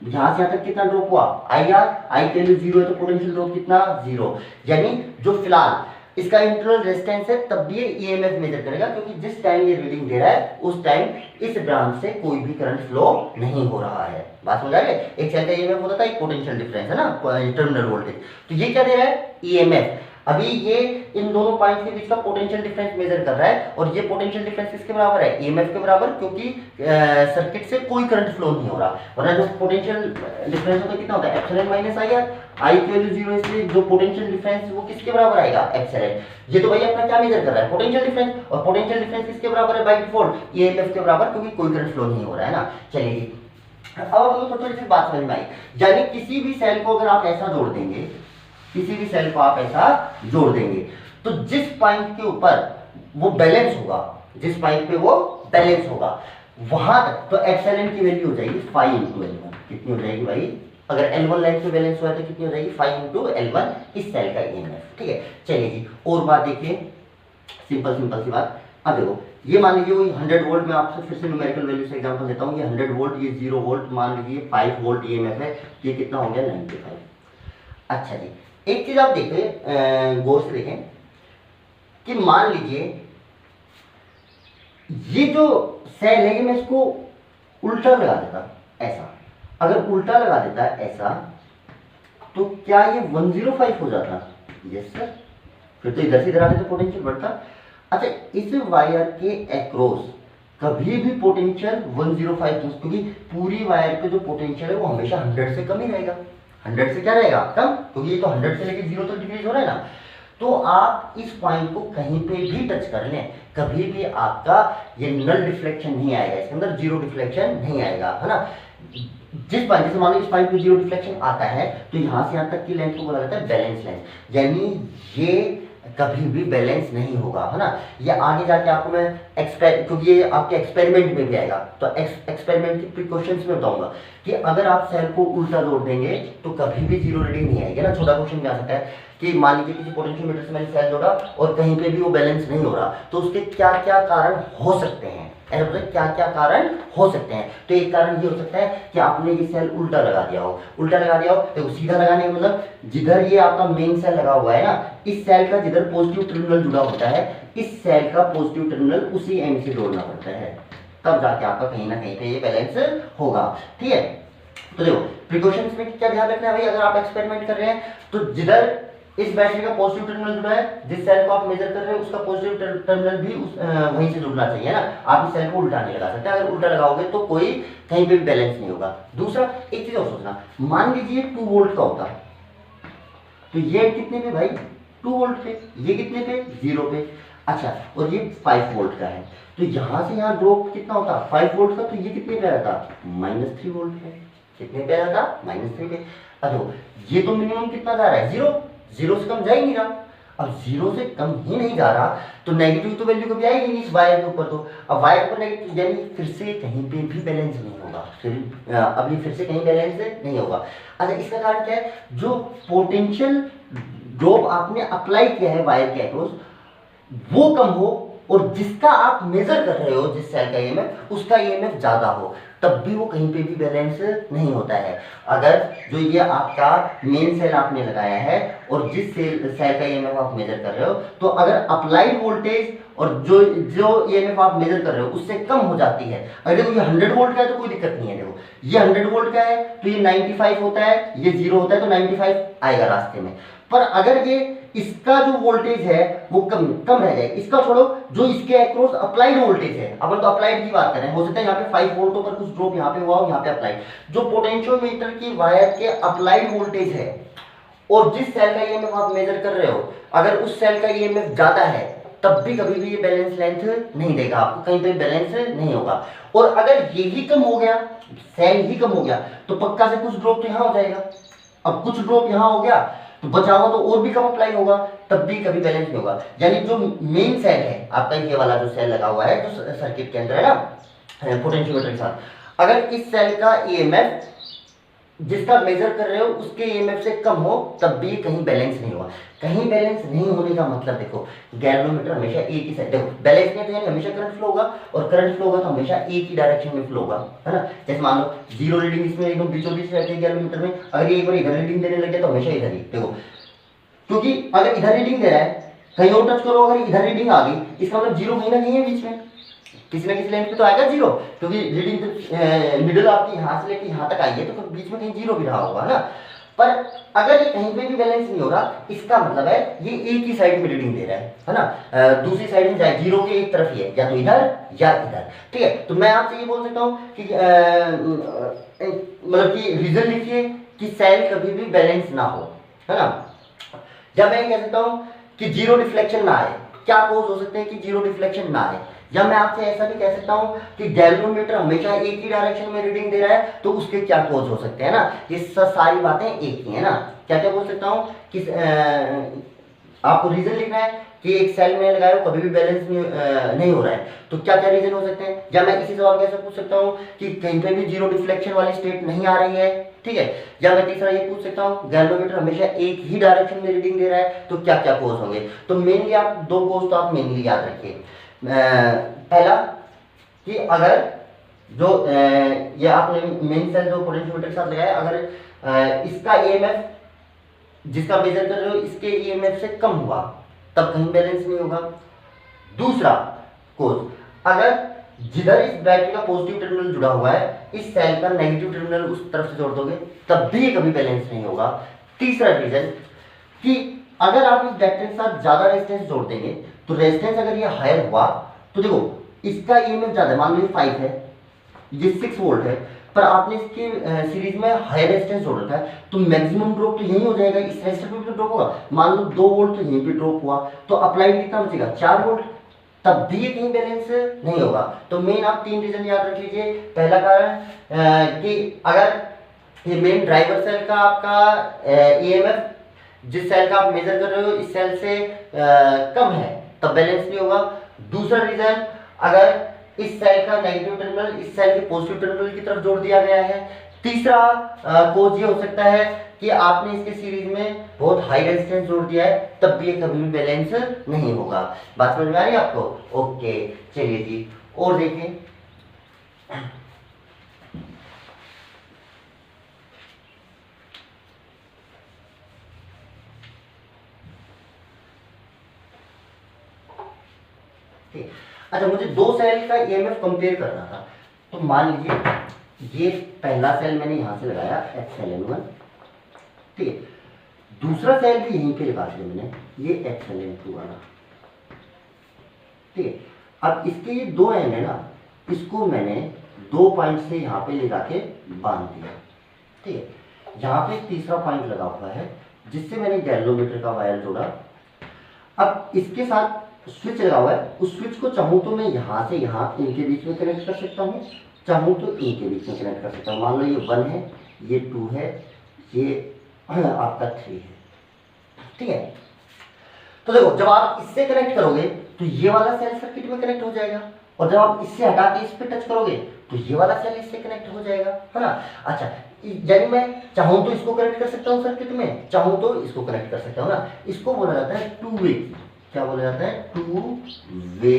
A: यहां से यहां तक कितना ड्रॉप हुआ, आई के लिए 0 है तो पोटेंशियल ड्रॉप कितना, 0। यानी जो फिलहाल इसका इंटरनल रेजिस्टेंस है तब भी ये ईएमएफ मेजर करेगा, क्योंकि जिस टाइम ये रीडिंग दे रहा है उस टाइम इस ब्रांच से कोई भी करंट फ्लो नहीं हो रहा है। बात समझ आ गई। एक सेल का ईएमएफ होता था, एक पोटेंशियल डिफरेंस है ना, टर्मिनल वोल्टेज, तो ये क्या दे रहा है, ईएमएफ। अभी ये इन दोनों पॉइंट्स के बीच का पोटेंशियल डिफरेंस मेजर कर रहा है, और ये पोटेंशियल डिफरेंस किसके बराबर है, ईएमएफ के बराबर, क्योंकि सर्किट से कोई करंट फ्लो नहीं हो रहा। वरना जो पोटेंशियल डिफरेंस होता है कितना होता है, एप्सिलॉन माइनस आई आर, आई की वैल्यू 0, इसलिए जो पोटेंशियल डिफरेंस वो किसके बराबर आएगा, एप्सिलॉन। ये तो भाई अपना क्या मेजर कर रहा है, पोटेंशियल डिफरेंस, और पोटेंशियल डिफरेंस किसके बराबर है, बाय डिफॉल्ट ईएमएफ के बराबर, क्योंकि कोई करंट फ्लो नहीं हो रहा है ना। चलिए अब आपको थोड़ी सी बात समझ में आई, यानी किसी भी सेल को अगर आप ऐसा जोड़ देंगे, किसी भी सेल को आप ऐसा जोड़ देंगे तो जिस पॉइंट के ऊपर वो बैलेंस होगा, जिस पॉइंट पे वो बैलेंस होगा वहां तक तो एप्सिलॉन की वैल्यू हो जाएगी 5 इंटू L1। कितनी हो जाएगी भाई, अगर L1 लाइन पे बैलेंस हुआ है तो कितनी हो जाएगी, 5 इंटू L1 इस सेल का ईएमएफ। ठीक है, चलिए जी और बात देखिए, सिंपल सिंपल सी बात। अब देखो ये मान लीजिए वही 100 वोल्ट में आपसे फिर से न्यूमेरिकल वैल्यू से एग्जांपल देता हूँ, ये 100 वोल्ट, ये 0 वोल्ट, मान लीजिए 5 वोल्ट ईएमएफ है, ये कितना हो गया 95। अच्छा जी एक चीज आप देखें, गौर से देखें कि मान लीजिए ये जो सेल है मैं इसको उल्टा लगा देता ऐसा, अगर उल्टा लगा देता ऐसा तो क्या ये 105 हो जाता, यस सर, फिर तो इधर से इधर आने तो पोटेंशियल बढ़ता। अच्छा, इस वायर के अक्रॉस कभी भी पोटेंशियल 105, क्योंकि पूरी वायर पे जो पोटेंशियल है वो हमेशा 100 से कम ही रहेगा। 100 से क्या रहेगा, कम, क्योंकि ये तो 100 से लेकर 0 तक डिक्रीज हो रहा है ना। तो आप इस पॉइंट को कहीं पे भी टच कर लें, कभी भी आपका ये नल डिफ्लेक्शन नहीं आएगा, इसके अंदर जीरो डिफ्लेक्शन नहीं आएगा, है ना। जिस पॉइंट, जैसे मान लो इस पॉइंट पे जीरो डिफ्लेक्शन आता है तो यहां से यहां तक की लेंथ को बोला जाता है बैलेंस लेंथ, यानी ये कभी भी बैलेंस नहीं होगा, है ना। ये आगे जाके आपको मैं क्योंकि ये आपके एक्सपेरिमेंट में भी आएगा, तो एक्सपेरिमेंट की प्रिकॉशंस में बताऊंगा कि अगर आप सेल को उल्टा जोड़ देंगे तो कभी भी जीरो रीडिंग नहीं आएगी ना। छोटा क्वेश्चन भी आ सकता है कि मान लीजिए किसी पोटेंशियोमीटर से मैंने सेल जोड़ा और कहीं पे भी वो बैलेंस नहीं हो रहा, तो उसके क्या क्या कारण हो सकते हैं, ऐसा बोलते क्या क्या कारण हो सकते हैं। तो एक कारण ये हो सकता है कि आपने ये सेल उल्टा लगा दिया हो। उल्टा लगा दिया हो तो सीधा लगाने का मतलब जिधर ये आपका मेन सेल लगा हुआ है ना, इस सेल का जिधर पॉजिटिव टर्मिनल जुड़ा होता है, इस सेल का पॉजिटिव टर्मिनल उसी एंड से जोड़ना पड़ता है, तब जाके आपका कहीं ना कहीं पे ये बैलेंस होगा। ठीक है, तो देखो प्रिकॉशंस में क्या ध्यान रखना है भाई, अगर आप एक्सपेरिमेंट कर रहे हैं तो जिधर इस बैटरी का पॉजिटिव टर्मिनल जुड़ा है, जिस सेल को आप मेजर कर रहे हैं उसका पॉजिटिव टर्मिनल भी वहीं से जुड़ना चाहिए ना। आप इस सेल को उल्टा नहीं लगा सकते, अगर उल्टा लगाओगे तो कोई कहीं पे भी बैलेंस नहीं होगा। दूसरा एक चीज और सोचना, मान लीजिए 2 वोल्ट का होता तो ये कितने पे भाई, 2 वोल्ट पे, ये कितने पे, 0 पे। अच्छा, और ये 5 वोल्ट का है, तो यहां से यहां ड्रॉप कितना होता, 5 वोल्ट का, तो ये कितने पे आया था, -3 वोल्ट पे। कितने पे आया था, -3 पे। अच्छा, ये तो मिनिमम कितना जा रहा है, 0 से कम जा ही नहीं रहा। अब 0 से कम ही नहीं जा रहा तो नेगेटिव तो वैल्यू कभी आएगी नहीं इस वायर के ऊपर। तो अब वायर के ऊपर नेगेटिव, यानी फिर से कहीं पे भी बैलेंस नहीं होगा, फिर से कहीं बैलेंस नहीं होगा। अच्छा, इसका कारण क्या है, जो पोटेंशियल ड्रॉप आपने अप्लाई किया है वायर के अक्रॉस वो कम हो और जिसका आप मेजर कर रहे हो, जिस सेल का ईएमएफ, उसका ईएमएफ ज्यादा हो, तब भी वो कहीं पे भी बैलेंस नहीं होता है। अगर जो ये आपका मेन सेल आपने लगाया है और जिस सेल का ईएमएफ आप मेजर कर रहे हो, तो अगर अप्लाइड वोल्टेज और जो ईएमएफ आप मेजर कर रहे हो उससे कम हो जाती है, अगर देखो ये 100 वोल्ट का है तो कोई दिक्कत नहीं है। देखो ये 100 वोल्ट का है तो ये 95 होता है, ये 0 होता है तो 95 आएगा रास्ते में। पर अगर ये इसका जो वोल्टेज है वो कम रह जाए, इसका छोड़ो, जो इसके अक्रॉस अप्लाइड वोल्टेज है, अपन तो अप्लाइड की बात कर रहे हैं, हो सकता है यहाँ पे 5 वोल्टों पर कुछ ड्रॉप यहाँ पे हुआ हो, यहाँ पे अप्लाइड, जो पोटेंशियोमीटर की वायर के अप्लाइड वोल्टेज है और जिस सेल का ईएमएफ आप मेजर कर रहे हो, अगर उस सेल का ईएमएफ ज्यादा है तब भी कभी भी ये बैलेंस लेंथ नहीं देगा आपको, कहीं पे बैलेंस नहीं होगा। और अगर ये ही कम हो गया, सेल ही कम हो गया, तो पक्का से कुछ ड्रॉप तो यहाँ हो जाएगा। अब कुछ ड्रॉप यहाँ हो गया तो बचा हुआ तो और भी कम अप्लाई होगा, तब भी कभी बैलेंस नहीं होगा। यानी जो मेन सेल है आपका, ये वाला जो सेल लगा हुआ है जो सर्किट के अंदर है ना पोटेंशियोमीटर के साथ, अगर इस सेल का ईएमएफ जिसका मेजर कर रहे हो उसके ईएमएफ से कम हो तब भी कहीं बैलेंस नहीं होगा। कहीं बैलेंस नहीं होने का मतलब देखो, गैल्वेनोमीटर हमेशा एक ही साइड, देखो बैलेंस नहीं तो यानी हमेशा करंट फ्लो होगा, और करंट फ्लो होगा तो हमेशा एक ही डायरेक्शन में फ्लो होगा, है ना। जैसे मान लो 0 रीडिंग इसमें एकदम बीचों बीच रहती है गैल्वेनोमीटर में, अगर ये एक बार इधर रीडिंग देने लग गया तो हमेशा इधर ही देखो, क्योंकि अगर इधर रीडिंग दे रहा है कहीं और टच करो, अगर इधर रीडिंग आ गई इसका मतलब 0 कहीं ना कहीं है बीच में, किसी ना किसी लेंथ पे तो आएगा 0, क्योंकि रीडिंग मिडिल आपकी यहाँ से लेके यहाँ तक आई है तो बीच में कहीं 0 भी रहा होगा, है ना। पर अगर ये कहीं पे भी बैलेंस नहीं हो रहा, इसका मतलब है ये एक ही साइड में रीडिंग दे रहा है ना, दूसरी साइड में जाए 0 के एक तरफ ही है, या तो इधर या इधर। ठीक है, तो मैं आपसे ये बोल सकता हूँ कि मतलब कि रीजन लिखिए कि सेल कभी भी बैलेंस ना हो, है ना। जब मैं कह सकता हूँ कि 0 डिफ्लेक्शन ना आए, क्या कोज हो सकते हैं कि 0 डिफ्लेक्शन ना आए, या मैं आपसे ऐसा भी कह सकता हूं कि गैल्वेनोमीटर हमेशा एक ही डायरेक्शन में रीडिंग दे रहा है तो उसके क्या कोज हो सकते हैं ना। ये सारी बातें एक ही है ना। क्या क्या बोल सकता हूं कि आपको रीजन लिखना है कि एक सेल में लगाए हो कभी भी बैलेंस नहीं हो रहा है, तो क्या क्या रीजन हो सकते हैं। या मैं इसी सवाल कैसे पूछ सकता हूँ कि कहीं पे भी 0 डिफ्लेक्शन वाली स्टेट नहीं आ रही है, ठीक है। या मैं तीसरा ये पूछ सकता हूँ गैल्वेनोमीटर हमेशा एक ही डायरेक्शन में रीडिंग दे रहा है तो क्या क्या कोज होंगे। तो मेनली आप 2 कोज तो आप मेनली याद रखिए। पहला कि अगर जो ये आपने मेन सेल जो पोटेंशियोमीटर के साथ लगाया, अगर इसका ईएमएफ जिसका मेजर कर रहे हो इसके ईएमएफ से कम हुआ तब कहीं बैलेंस नहीं होगा। दूसरा कोज, अगर जिधर इस बैटरी का पॉजिटिव टर्मिनल जुड़ा हुआ है इस सेल का नेगेटिव टर्मिनल उस तरफ से जोड़ दोगे तब भी कभी बैलेंस नहीं होगा। तीसरा रीजन कि अगर आप इस वेक्टर के साथ ज्यादा रेजिस्टेंस जोड़ देंगे तो रेजिस्टेंस अगर ये हायर हुआ तो देखो इसका ईएमएफ ज्यादा है, मान लो ये 5 है, ये 6 वोल्ट है, पर आपने इसके सीरीज में हायर रेजिस्टेंस जोड़ रखा है तो मैक्सिमम ड्रॉप तो यही हो जाएगा, इस रेजिस्टर पे भी तो ड्रॉप होगा। मान लो 2 वोल्ट तो यहीं पे ड्रॉप हुआ तो अप्लाइड कितना बचेगा 4 वोल्ट, तब भी ये कहीं बैलेंस नहीं होगा। तो मेन आप 3 रीजन याद रख लीजिए। पहला कारण कि अगर ये मेन ड्राइवर सेल का आपका ईएमएफ जिस सेल का आप मेजर कर रहे हो इस सेल से कम है तब बैलेंस नहीं होगा। दूसरा रीजन, अगर इस सेल का नेगेटिव टर्मिनल इस सेल के पॉजिटिव टर्मिनल की तरफ जोड़ दिया गया है। तीसरा कोज ये हो सकता है कि आपने इसके सीरीज में बहुत हाई रेजिस्टेंस जोड़ दिया है तब भी ये कभी भी बैलेंस नहीं होगा। बात समझ में आ रही है आपको? ओके चलिए जी और देखें। अच्छा मुझे दो सेल का ईएमएफ कंपेयर करना था, तो मान लीजिए ये पहला सेल मैंने यहां से लगाया XLN1, ठीक है, दूसरा सेल भी यहीं पे लगा दिया मैंने ये XLN2 वाला, ठीक है। अब इसके ये दो एंड है ना, इसको मैंने 2 पॉइंट से यहाँ पे ले जाके बांध दिया, ठीक है। यहाँ पे तीसरा पॉइंट लगा हुआ है जिससे मैंने गैल्वेनोमीटर का वायर जोड़ा। अब इसके साथ स्विच लगा हुआ है, उस स्विच को चाहूं तो मैं यहाँ से यहाँ इनके बीच में कनेक्ट कर सकता हूँ, चाहूं तो इनके बीच में कनेक्ट कर सकता हूँ। मान लो ये 1 है, ये 2 है, ये आपका 3 है, ठीक है। तो देखो जब आप इससे कनेक्ट करोगे तो ये वाला सेल सर्किट में कनेक्ट हो जाएगा, और जब आप इससे हटा के इस पे टच करोगे तो ये वाला सेल इससे कनेक्ट हो जाएगा, है ना। अच्छा यानी मैं चाहूं तो इसको कनेक्ट कर सकता हूँ सर्किट में, चाहूं तो इसको कनेक्ट कर सकता हूँ ना। इसको बोला जाता है टू वे की। क्या बोला जाता है? टू वे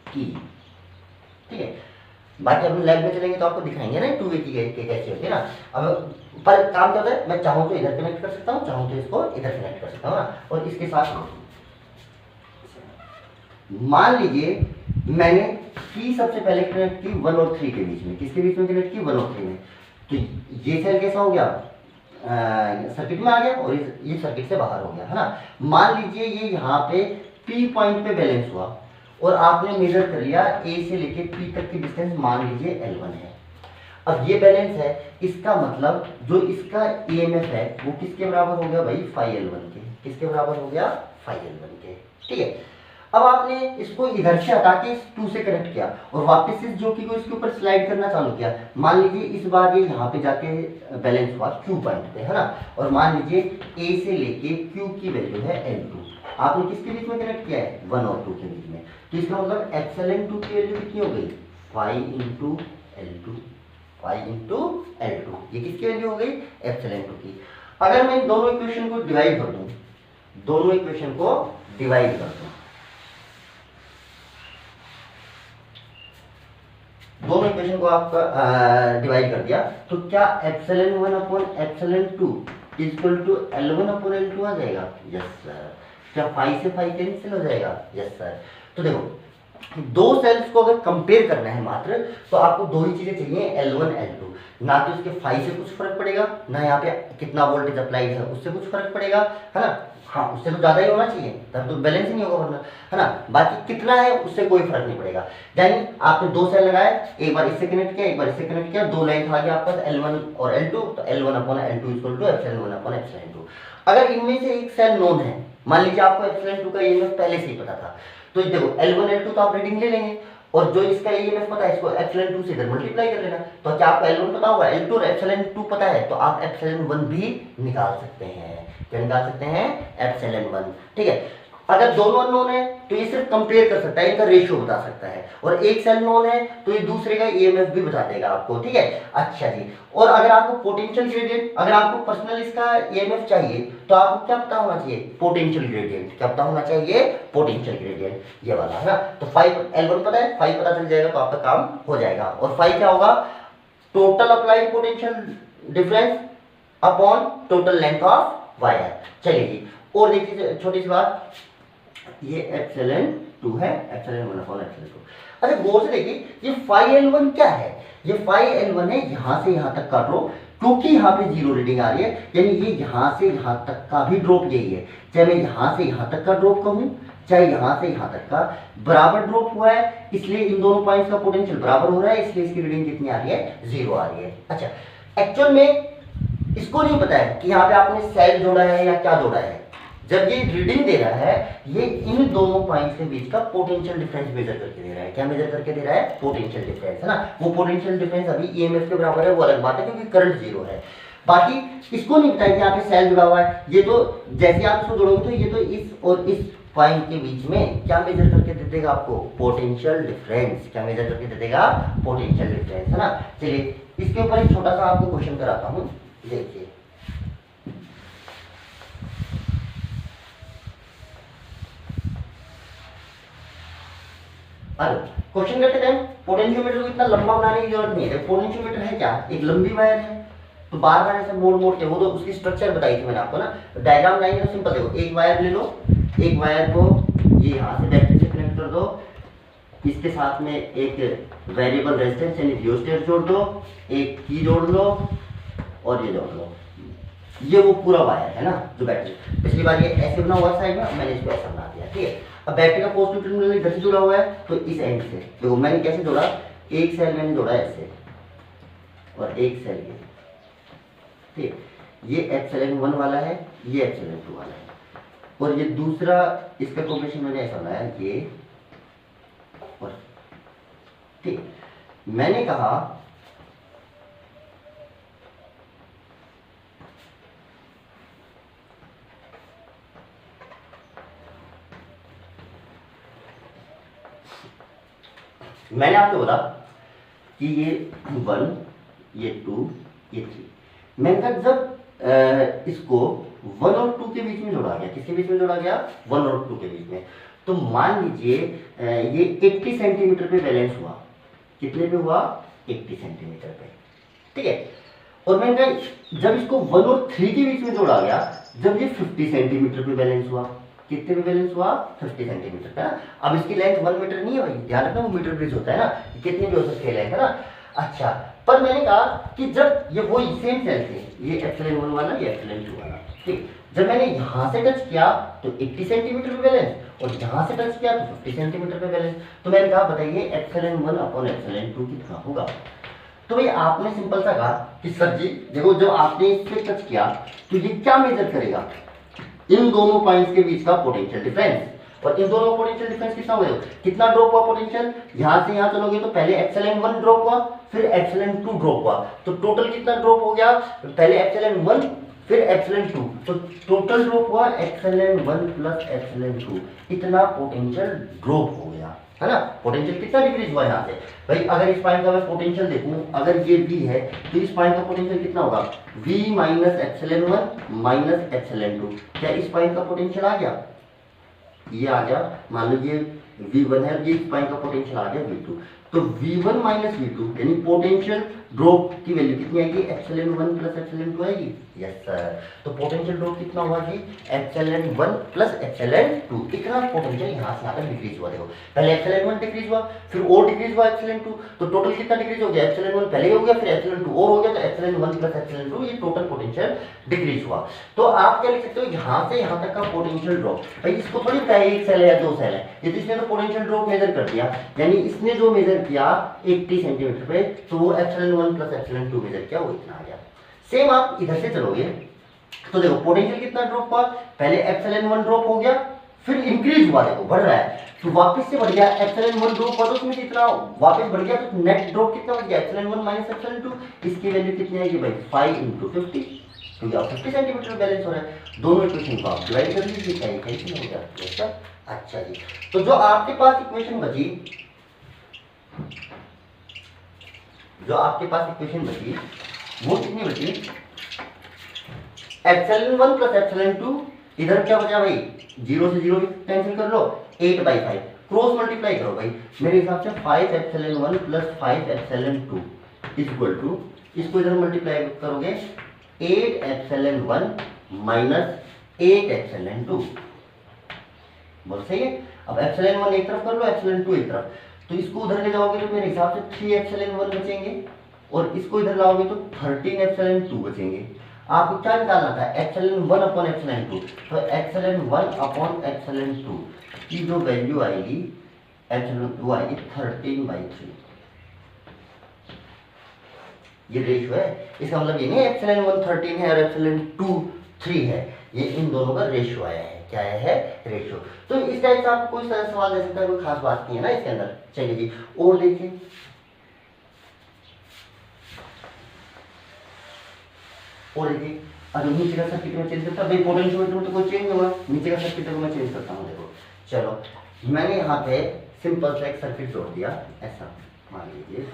A: की, ठीक है। बाकी अपने लैब में चलेंगे तो आपको दिखाएंगे ना टू वे की कैसे होती है ना। अब पर काम क्या होता है, मैं चाहूं तो इधर कनेक्ट कर सकता हूँ, चाहूं तो इसको इधर कनेक्ट कर सकता हूँ ना। और इसके साथ मान लीजिए मैंने की सबसे पहले कनेक्ट की 1 और 3 के बीच में। किसके बीच में कनेक्ट की? 1 और 3 में। तो ये सेल कैसा हो गया? सर्किट में आ गया और ये सर्किट से बाहर हो गया, है ना। मान लीजिए ये यहाँ पे P पॉइंट पे बैलेंस हुआ और आपने मेजर कर लिया A से लेके P तक की डिस्टेंस मान लीजिए L1 है। अब ये बैलेंस है, इसका मतलब जो इसका EMF है वो किसके बराबर हो गया भाई? phi L1 के। किसके बराबर हो गया? phi L1 के, ठीक है। अब आपने इसको इधर से हटा के इस 2 से कनेक्ट किया और वापस इस ज्योति को इसके ऊपर स्लाइड करना चालू किया। मान लीजिए इस बार ये यहाँ पे जाके बैलेंस हुआ Q पॉइंट पे, है ना। और मान लीजिए A से लेके Q की वैल्यू है L2। आपने किसके बीच में कनेक्ट किया है? 1 और 2 के बीच में। तो इसका मतलब XLN2 की वैल्यू कितनी हो गई? phi into L2, phi into L2। ये किसकी वैल्यू हो गई? XLN2 की। अगर मैं इन दोनों इक्वेशन को डिवाइड कर दूं, दोनों इक्वेशन को डिवाइड कर दूं, दोनों इक्वेशन को आपका डिवाइड कर दिया तो क्या epsilon 1 upon epsilon 2 equal to L1 upon L2 आ जाएगा? Yes sir. क्या फाई से फाई कैंसिल हो जाएगा? Yes sir. तो देखो दो सेल्स को अगर कंपेयर करना है मात्र तो आपको दो ही चीजें चाहिए, L1 L2। ना तो इसके फाई से कुछ फर्क पड़ेगा, ना यहाँ पे कितना वोल्टेज अप्लाइड है उससे कुछ फर्क पड़ेगा, है ना। हाँ उससे तो ज्यादा ही होना चाहिए तब तो बैलेंस ही नहीं होगा वरना, है ना। बाकी कितना है उससे कोई फर्क नहीं पड़ेगा। यानी आपने दो सेल लगाए, एक बार इससे कनेक्ट किया एक बार इससे कनेक्ट किया, दो लाइन आ गया आपके पास L1 और L2, तो L1 upon L2 equal to epsilon 1 upon epsilon 2। अगर इनमें से एक सेल नोन है, मान लीजिए आपको एप्सिलॉन 2 का ईएमएफ पहले से ही पता था, तो देखो L1 L2 तो आप रीडिंग ले लेंगे और जो इसका ईएमएफ पता है इसको एप्सिलॉन 2 से इधर मल्टीप्लाई कर लेना। तो क्या आपको L1 पता होगा, L2 और एप्सिलॉन 2 पता है तो आप एप्सिलॉन 1 भी निकाल सकते हैं। क्या निकाल सकते हैं? एप्सिलॉन 1, ठीक है। अगर दोनों अननोन है तो ये सिर्फ कंपेयर कर सकता है, इनका रेशियो बता सकता है, और एक सेल नोन है तो ये दूसरे का ईएमएफ भी बता देगा आपको, ठीक है। अच्छा जी, और अगर आपको पोटेंशियल ग्रेडियंट, अगर आपको पर्सनल इसका ईएमएफ चाहिए तो आपको क्या पता होना चाहिए? Potential gradient. क्या पता होना चाहिए? पोटेंशियल ग्रेडियंट, ये वाला है ना। तो 5 L1 पता है, 5 पता चल जाएगा तो आपका काम हो जाएगा। और 5 क्या होगा? Total applied potential difference upon total length of wire. चलिए जी, और देखिए छोटी सी बात, ये एप्सिलॉन 2 है, एप्सिलॉन 1 अपॉन एप्सिलॉन 2। अच्छा गौर से देखिए ये phi L1 क्या है? ये phi L1 है, यहां से यहां तक का ड्रॉप क्योंकि यहाँ पे जीरो रीडिंग आ रही है, यानी ये यहाँ से यहाँ तक का भी ड्रॉप यही है, चाहे मैं यहाँ से यहाँ तक का ड्रॉप कहूँ चाहे यहाँ से यहाँ तक का, बराबर ड्रॉप हुआ है, इसलिए इन दोनों पॉइंट्स का पोटेंशियल बराबर हो रहा है, इसलिए इसकी रीडिंग कितनी आ रही है, जीरो आ रही है। अच्छा, एक्चुअल में इसको नहीं पता है कि यहाँ पे आपने सेल जोड़ा है या क्या जोड़ा है, जब ये रीडिंग दे रहा है ये इन दोनों पॉइंट्स के बीच का पोटेंशियल डिफरेंस मेजर करके दे रहा है। क्या मेजर करके दे रहा है, पोटेंशियल डिफरेंस, है ना। वो पोटेंशियल डिफरेंस अभी ईएमएफ के बराबर है, वो अलग बात है क्योंकि करंट जीरो है। बाकी इसको नहीं पता है कि यहाँ पे सेल जुड़ा हुआ है, ये तो जैसे आप इसको जोड़ोगे तो ये तो इस और इस पॉइंट के बीच में क्या मेजर करके दे देगा आपको, पोटेंशियल डिफरेंस। क्या मेजर करके दे देगा, पोटेंशियल डिफरेंस, है ना। चलिए इसके ऊपर एक छोटा सा आपको क्वेश्चन कराता हूँ, देखिए। क्वेश्चन करते टाइम पोटेंशियोमीटर को इतना लंबा बनाने की जरूरत नहीं है। पोटेंशियोमीटर है क्या, एक लंबी वायर है, तो बार बार ऐसे मोड़ मोड़ के, वो तो उसकी स्ट्रक्चर बताई थी मैंने आपको ना, डायग्राम लाइन तो सिंपल देखो, एक वायर ले लो, एक वायर को ये यहाँ से बैटरी से कनेक्ट कर दो, इसके साथ में एक वेरिएबल रेजिस्टेंस यानी रियोस्टेट जोड़ दो, एक की जोड़ लो और ये जोड़ लो, ये वो पूरा वायर है ना जो बैटरी। पिछली बार ये ऐसे बना हुआ साइड में, मैंने इसको ऐसा बना दिया, ठीक है। अब बैटरी का पॉजिटिव टर्मिनल इधर से जुड़ा हुआ है, तो इस एंड से देखो मैंने कैसे जोड़ा, एक सेल मैंने जोड़ा ऐसे और एक सेल ये, ठीक। ये एप्सिलॉन 1 वाला है, ये एप्सिलॉन 2 वाला है, और ये दूसरा इसका कॉम्बिनेशन मैंने ऐसा बनाया ये और, ठीक। मैंने कहा मैंने आपको बोला कि ये 1 ये 2 ये 3, मैंने कहा जब इसको 1 और 2 के बीच में जोड़ा गया, किसके बीच में जोड़ा गया, 1 और 2 के बीच में, तो मान लीजिए ये 80 सेंटीमीटर पे बैलेंस हुआ, कितने पे हुआ, 80 सेंटीमीटर पे, ठीक है। और मैंने कहा जब इसको 1 और 3 के बीच में जोड़ा गया, जब ये 50 सेंटीमीटर पे बैलेंस हुआ, कितने पे बैलेंस हुआ, 50 सेंटीमीटर का। अब इसकी लेंथ 1 मीटर नहीं है भाई, ध्यान रखना वो मीटर ब्रिज होता है ना, कितनी भी हो सकती है लेंथ, है ना। अच्छा, पर मैंने कहा कि जब ये वो सेम सेल थे, ये एप्सिलॉन 1 वाला ये एप्सिलॉन 2 वाला, ठीक, जब मैंने यहाँ से टच किया तो 80 सेंटीमीटर पे बैलेंस और यहाँ से टच किया तो 50 सेंटीमीटर पे बैलेंस, तो मैंने कहा बताइए एप्सिलॉन 1 अपॉन एप्सिलॉन 2 कितना होगा। तो भाई आपने सिंपल सा कहा कि सर जी देखो जब आपने इससे टच किया तो ये क्या मेजर करेगा, इन दोनों पॉइंट्स के बीच का पोटेंशियल डिफरेंस, और इन दोनों पोटेंशियल डिफरेंस कितना हुआ, कितना ड्रॉप हुआ पोटेंशियल, यहां से यहां चलोगे तो पहले एप्सिलॉन 1 ड्रॉप हुआ, फिर एप्सिलॉन 2 ड्रॉप हुआ, तो टोटल कितना ड्रॉप हो गया, पहले एप्सिलॉन 1 फिर एप्सिलॉन 2, तो टोटल ड्रॉप हुआ एप्सिलॉन 1 प्लस एप्सिलॉन 2, इतना पोटेंशियल ड्रॉप हो गया, है ना। पोटेंशियल कितना डिक्रीज हुआ यहाँ से भाई, अगर इस पॉइंट का मैं पोटेंशियल देखूं, अगर ये V है तो इस पॉइंट का पोटेंशियल कितना होगा, V minus epsilon 1 minus epsilon 2, क्या इस पॉइंट का पोटेंशियल आ गया, ये आ गया, मान लीजिए V1 है, ये इस पॉइंट का पोटेंशियल आ गया V2, तो V1 माइनस V2 यानी पोटेंशियल ड्रॉप की वैल्यू कितनी आएगी, एप्सिलॉन 1 प्लस एप्सिलॉन 2 आएगी, यस सर। तो पोटेंशियल ड्रॉप कितना हुआ जी, एप्सिलॉन 1 प्लस एप्सिलॉन 2, इतना पोटेंशियल यहाँ से आकर डिक्रीज हुआ। देखो पहले एप्सिलॉन 1 डिक्रीज हुआ, फिर और डिक्रीज हुआ एप्सिलॉन 2, तो टोटल कितना डिक्रीज हो गया, एप्सिलॉन 1 पहले हो गया, फिर एप्सिलॉन 2 और हो गया, तो एप्सिलॉन 1 प्लस एप्सिलॉन 2 ये टोटल पोटेंशियल डिक्रीज हुआ। तो आप क्या लिख सकते हो, यहाँ से यहाँ तक का पोटेंशियल ड्रॉप, भाई इसको थोड़ी पता है एक सेल है या दो सेल है, ये तो इसने तो पोटेंशियल ड्रॉप मेजर कर दिया, यानी इसने जो मेजर किया 80 सेंटीमीटर पे, तो वो एप्सिलॉन 1 प्लस एप्सिलॉन 2 मेजर किया, वो इतना आ गया। सेम आप इधर से चलोगे तो देखो पोटेंशियल कितना ड्रॉप हुआ, पहले एप्सिलॉन 1 ड्रॉप हो गया, फिर इंक्रीज हुआ, देखो बढ़ रहा है, तो वापस से बढ़ गया, एप्सिलॉन 1 ड्रॉप हुआ तो उसमें कितना वापस बढ़ गया, तो नेट ड्रॉप कितना बढ़ गया, एप्सिलॉन 1 माइनस एप्सिलॉन 2, इसकी वैल्यू कितनी आएगी भाई 5 × 50, क्योंकि अब 50 सेंटीमीटर बैलेंस हो रहा है। दोनों इक्वेशन को आप डिवाइड कर लीजिए, क्या कैंसिल हो गया। अच्छा जी, तो जो आपके पास इक्वेशन बची, जो आपके पास इक्वेशन बची वो कितनी बची, एप्सिलॉन 1 प्लस एप्सिलॉन 2, इधर क्या बचा भाई, 0 से 0 कैंसिल कर लो, 8/5 क्रॉस मल्टीप्लाई करो भाई, मेरे हिसाब से 5 epsilon 1 plus 5 epsilon 2 equal to, इसको इधर मल्टीप्लाई करोगे 8 एप्सिलॉन 1 माइनस 8 एप्सिलॉन 2, बोल सही है। अब एप्सिलॉन 1 एक तरफ कर लो, एप्सिलॉन 2 एक तरफ, तो इसको उधर ले जाओगे तो मेरे हिसाब से 3 एप्सिलॉन 1 बचेंगे, और इसको इधर लाओगे तो 13 ε2 बचेंगे। आपको क्या निकालना था, ε1 अपॉन ε2, तो ε1 अपॉन ε2 की जो वैल्यू आएगी ε2 आएगी 13/3। ये रेशियो है, इसका मतलब ये नहीं ε1 13 है और ε2 3 है, ये इन दोनों का रेशियो आया है। क्या है, रेशियो। तो इस टाइप से आपको कोई सवाल दे सकता है, कोई खास बात नहीं है ना इसके अंदर। चलिए जी, और देखिए अगर नीचे का सर्किट में चेंज करता हूँ, पोटेंशियोमीटर में तो कोई चेंज होगा, नीचे का सर्किट को मैं चेंज करता हूँ। देखो चलो, मैंने यहाँ पे सिंपल सा एक सर्किट जोड़ दिया, ऐसा मान लीजिए।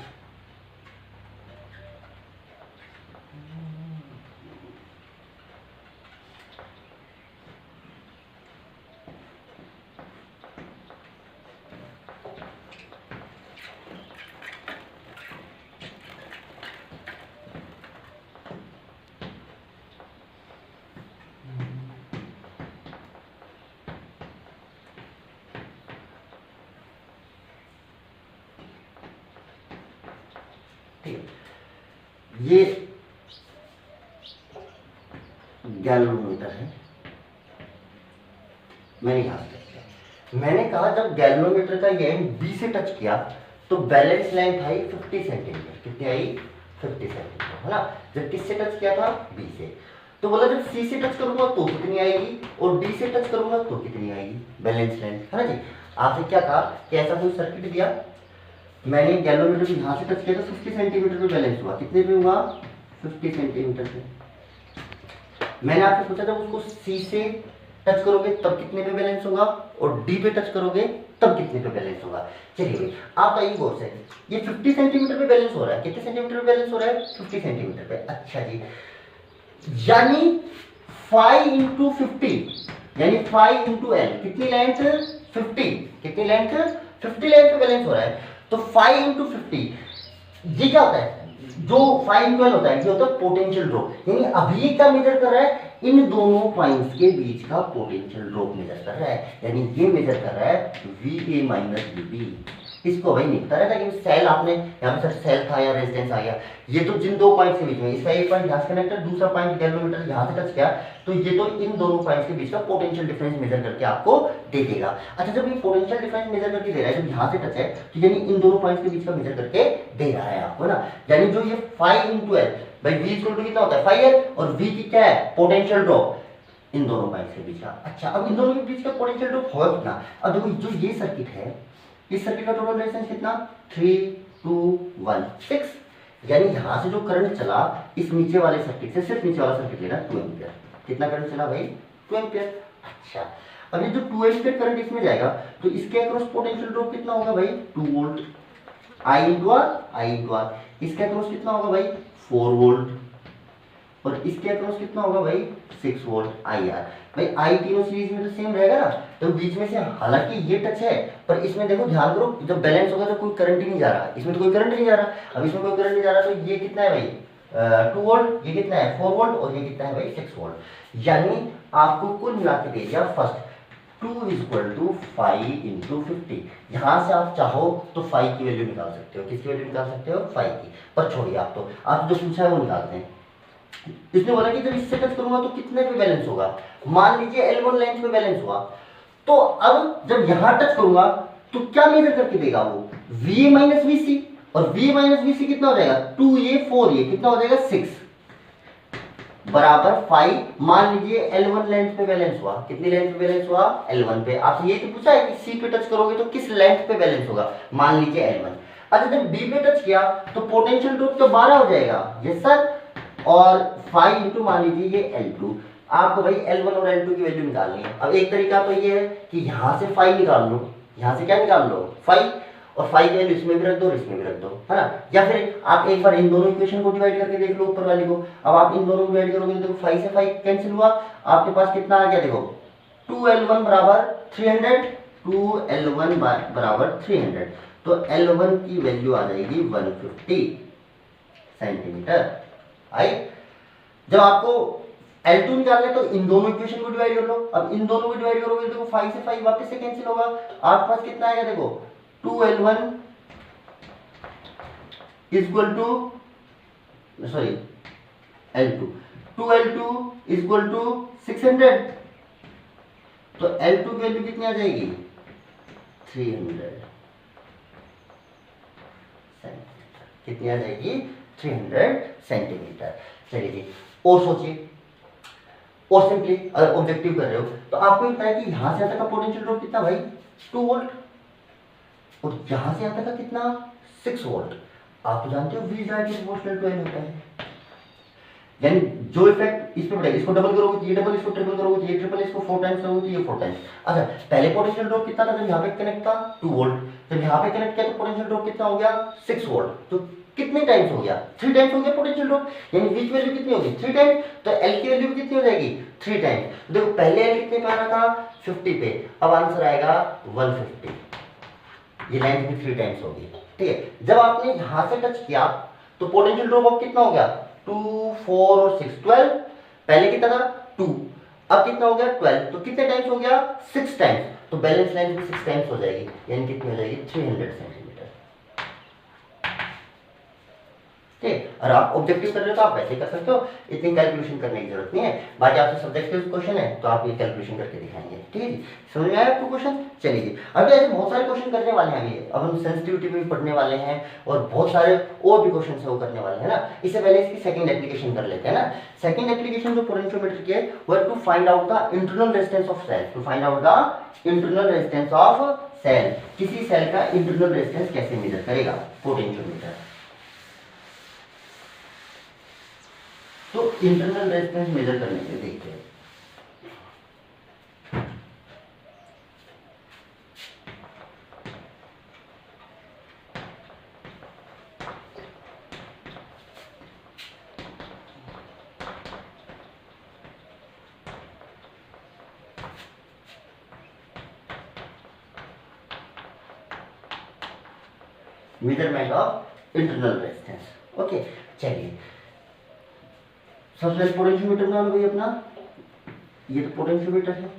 A: ये गैल्वेनोमीटर है। मैंने कहा जब गैल्वेनोमीटर का ये एंड बी से टच किया तो बैलेंस लेंथ आई 50 सेंटीमीटर। कितनी आई, 50 सेंटीमीटर, है ना। जब किससे टच किया था, बी से। तो बोला जब सी से टच करूंगा तो कितनी आएगी, और डी से टच करूंगा तो कितनी आएगी, बैलेंस लेंथ, है ना जी। आपसे क्या कहा कि ऐसा कोई सर्किट दिया, मैंने गैल्वेनोमीटर को यहाँ से टच किया तो 50 सेंटीमीटर पे बैलेंस हुआ। कितने पे हुआ, 50 सेंटीमीटर पे। मैंने आपसे पूछा जब उसको सी से टच करोगे तब कितने पे बैलेंस होगा, और डी पे टच करोगे तब कितने पे बैलेंस होगा। चलिए आप आइए गौर से, ये 50 सेंटीमीटर पे बैलेंस हो रहा है। कितने सेंटीमीटर पे बैलेंस हो रहा है, 50 सेंटीमीटर पे। अच्छा जी, यानी 5 × 50 यानी 5 × L, कितनी लेंथ, 50। कितनी लेंथ, 50 लेंथ पे बैलेंस हो रहा है। तो 5 × 50 ये क्या होता है, जो 5 × L होता है ये होता है पोटेंशियल ड्रॉप। यानी अभी ये क्या मेजर कर रहा है, इन दोनों पॉइंट्स के बीच का पोटेंशियल ड्रॉप मेजर कर रहा है। यानी ये मेजर कर रहा है VA - VB। इसको भाई नहीं पता रहता कि सेल, आपने यहाँ पे सेल था या रेजिस्टेंस आ गया। ये तो जिन दो पॉइंट्स के बीच में, इसका एक पॉइंट यहाँ से कनेक्ट है, दूसरा पॉइंट गैल्वेनोमीटर यहाँ से टच किया, तो ये तो इन दोनों पॉइंट्स के बीच का पोटेंशियल डिफरेंस मेजर करके आपको दे देगा। अच्छा, जब ये पोटेंशियल डिफरेंस मेजर करके दे रहा है, जब यहाँ से टच है, तो यानी इन दोनों पॉइंट्स के बीच का मेजर करके दे रहा है आपको ना। यानी जो ये 5 × L, भाई V = कितना होता है, 5L, और V की क्या है, पोटेंशियल ड्रॉप इन दोनों पॉइंट्स के बीच का। अच्छा, अब इन दोनों के बीच का पोटेंशियल ड्रॉप होगा कितना। अब देखो जो ये सर्किट है, इस सर्किट का टोटल रेजिस्टेंस कितना, 3, 2, 1, 6। यानी यहां से जो करंट चला इस नीचे वाले सर्किट से, सिर्फ नीचे वाला सर्किट लेना, 2 एम्पियर। कितना करंट चला भाई, 2 एम्पियर। अच्छा, अब ये जो 2 एम्पियर करंट इसमें जाएगा तो इसके अक्रॉस पोटेंशियल ड्रॉप कितना होगा भाई, 2 वोल्ट। I × R। इसके अक्रॉस कितना होगा भाई, 4 वोल्ट। और इसके अक्रॉस कितना होगा भाई, 6 वोल्ट IR। भाई I तीनों सीरीज में तो सेम रहेगा ना, तो बीच में से हालांकि ये टच है, पर इसमें देखो ध्यान करो, जब बैलेंस होगा तो कोई करंट ही नहीं जा रहा, इसमें तो कोई करंट नहीं जा रहा। अब इसमें कोई करंट नहीं जा रहा, तो ये कितना है भाई, 2 वोल्ट, ये कितना है, 4 वोल्ट, और ये कितना है भाई, 6 वोल्ट। यानी आपको कुल मिला के दे दिया फर्स्ट 2 = 5 × 50। यहाँ से आप चाहो तो 5 की वैल्यू निकाल सकते हो। किसकी वैल्यू निकाल सकते हो, 5 की। पर छोड़िए, आप तो आप जो पूछा है वो निकालते हैं। इसने बोला कि जब इससे टच करूंगा तो कितने पे बैलेंस होगा। मान लीजिए L1 लेंथ पे बैलेंस हुआ, तो अब जब यहां टच करूंगा तो क्या मेजर करके देगा वो, VA - VC। और VA - VC कितना हो जाएगा, 2A 4A, कितना हो जाएगा, 6 बराबर 5। मान लीजिए L1 लेंथ पे बैलेंस हुआ, कितनी लेंथ पे बैलेंस हुआ, L1 पे। आपसे ये तो पूछा है कि C पे टच करोगे तो किस लेंथ पे बैलेंस होगा, मान लीजिए L1। अच्छा, जब B पे टच किया तो पोटेंशियल ड्रॉप तो 12 हो जाएगा, यस सर। और 5 × मान लीजिए ये L2। आपको भाई L1 और L2 की वैल्यू निकालनी है। अब एक तरीका तो ये है कि यहाँ से 5 निकाल लो, यहाँ से क्या निकाल लो, 5, और 5 की वैल्यू इसमें भी रख दो और इसमें भी रख दो, है ना। या फिर आप एक बार इन दोनों इक्वेशन को डिवाइड करके देख लो, ऊपर वाली को। अब आप इन दोनों को डिवाइड करोगे तो देखो 5 से 5 कैंसिल हुआ, आपके पास कितना आ गया, देखो 2L1 = 300, 2L1 = 300। तो L1 की वैल्यू आ जाएगी 150 सेंटीमीटर। आई, जब आपको L2 निकालना है तो इन दोनों इक्वेशन को डिवाइड कर लो। अब इन दोनों को डिवाइड करोगे तो देखो 5 से 5 वापस से कैंसिल होगा, आपके पास कितना आएगा, देखो 2L1 = sorry L2, 2L2 is equal to 600, तो L2 की वैल्यू कितनी आ जाएगी 300 सेंटीमीटर, कितनी आ जाएगी 300 सेंटीमीटर। चलिए जी और सोचिए, और सिंपली अगर ऑब्जेक्टिव कर रहे हो तो आपको पता है कि यहां से यहां तक का पोटेंशियल ड्रॉप कितना भाई 2 वोल्ट, और यहां से यहां तक का कितना 6 वोल्ट। आप तो जानते हो V is directly proportional to N होता है, यानी जो इफेक्ट इस पे पड़ेगा, इसको डबल करोगे तो ये डबल, इसको ट्रिपल करोगे तो ये ट्रिपल, इसको 4 टाइम्स करोगे तो ये 4 टाइम्स। अच्छा पहले पोटेंशियल ड्रॉप कितना था जब यहाँ पे कनेक्ट था 2 वोल्ट, जब यहाँ पे कनेक्ट किया तो पोटेंशियल ड्रॉप कितना हो गया 6 वोल्ट, तो कितने टाइम्स हो गया 3 टाइम्स हो गया पोटेंशियल ड्रॉप, यानी V की वैल्यू कितनी होगी 3 टाइम्स, तो L की वैल्यू भी कितनी हो जाएगी 3 टाइम्स। देखो पहले L कितने पे आ रहा था 50 पे, अब आंसर आएगा 150, ये लेंथ भी 3 टाइम्स होगी। ठीक है, जब आपने यहां से टच किया तो पोटेंशियल ड्रॉप अब कितना हो गया 2 4 और 6 12, पहले कितना था 2, अब कितना हो गया 12, तो कितने टाइम्स हो गया 6 टाइम्स, तो बैलेंस लाइन भी 6 टाइम्स हो जाएगी, यानी कितनी हो जाएगी 300 सेंटीमीटर। ठीक, और आप ऑब्जेक्टिव कर रहे हो तो आप वैसे कर सकते हो, इतनी कैलकुलेशन करने की जरूरत नहीं है। बाकी आपसे सब्जेक्टिव क्वेश्चन है तो आप ये कैलकुलेशन करके दिखाएंगे। ठीक है जी, समझ में आया आपको क्वेश्चन। चलिए अभी ऐसे बहुत सारे क्वेश्चन करने वाले हैं, अभी अब हम सेंसिटिविटी भी पढ़ने वाले हैं और बहुत सारे और भी क्वेश्चन है वो करने वाले हैं ना। इससे पहले इसकी सेकंड एप्लीकेशन कर लेते हैं ना। सेकंड एप्लीकेशन जो पोटेंशियोमीटर की है वो है to find out the internal resistance of cell, to find out the internal resistance of cell, किसी सेल का इंटरनल रेजिस्टेंस कैसे मेजर करेगा पोटेंशियोमीटर। तो इंटरनल रेजिस्टेंस मेजर करने के देखते हैं, measurement of internal resistance. Okay चलिए सबसे पहले पोटेंशियोमीटर बना लो भाई अपना, ये तो पोटेंशियोमीटर है।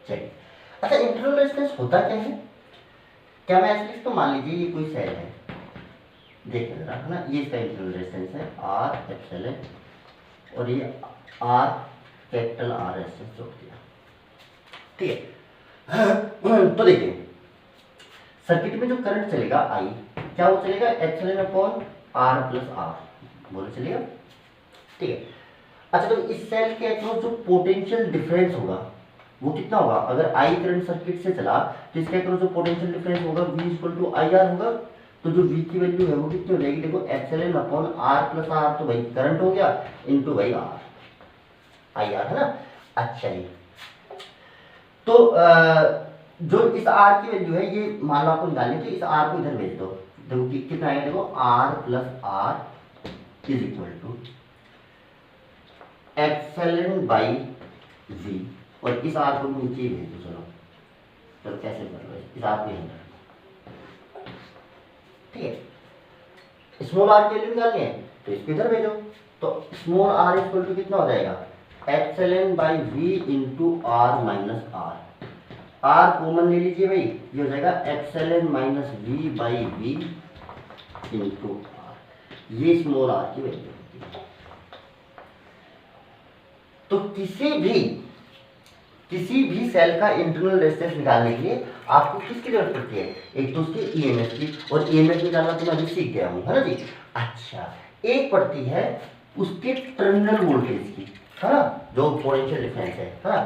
A: चलिए अच्छा इंटरनल रेजिस्टेंस होता क्या है, क्या मैं ऐसे इसको मान लीजिए ये कोई सेल है, देखिए जरा है ना, ये इसका इंटरनल रेजिस्टेंस है R एप्सिलॉन, और ये R कैपिटल R रेजिस्टेंस जोड़ दिया। ठीक है तो देखिए सर्किट में जो करंट चलेगा I, क्या वो चलेगा epsilon upon R plus R, बोलो चलेगा। ठीक है अच्छा तो इस सेल के अक्रॉस जो पोटेंशियल डिफरेंस होगा वो कितना होगा, अगर I करंट सर्किट से चला तो इसके अक्रॉस जो पोटेंशियल डिफरेंस होगा V इक्वल टू IR होगा, तो जो V की वैल्यू है वो कितनी हो जाएगी, देखो epsilon upon R plus R, तो भाई करंट हो गया इनटू भाई R IR है ना। अच्छा जी तो जो इस R की वैल्यू है ये मान लो आपको निकालनी है, तो इस R को इधर भेज दो, देखो कितना आएगा, देखो R plus R is equal to epsilon by V, और इस R को नीचे ही भेज दो। चलो चलो कैसे कर लो, इस R को अंदर, ठीक है स्मॉल r की वैल्यू निकालनी है तो इसको इधर भेजो, तो स्मॉल r इक्वल टू कितना हो जाएगा epsilon by V into R minus R, R common ले लीजिए भाई, ये हो जाएगा epsilon minus V by V into R, ये स्मॉल r की वैल्यू होती है। तो किसी भी सेल का इंटरनल रेजिस्टेंस निकालने के लिए आपको किसकी जरूरत पड़ती है, एक तो उसके ईएमएफ की, और ईएमएफ निकालना तो मैं अभी सीख गया हूँ है ना जी। अच्छा एक पड़ती है उसके टर्मिनल वोल्टेज की, है ना, जो पोटेंशियल डिफरेंस है ना,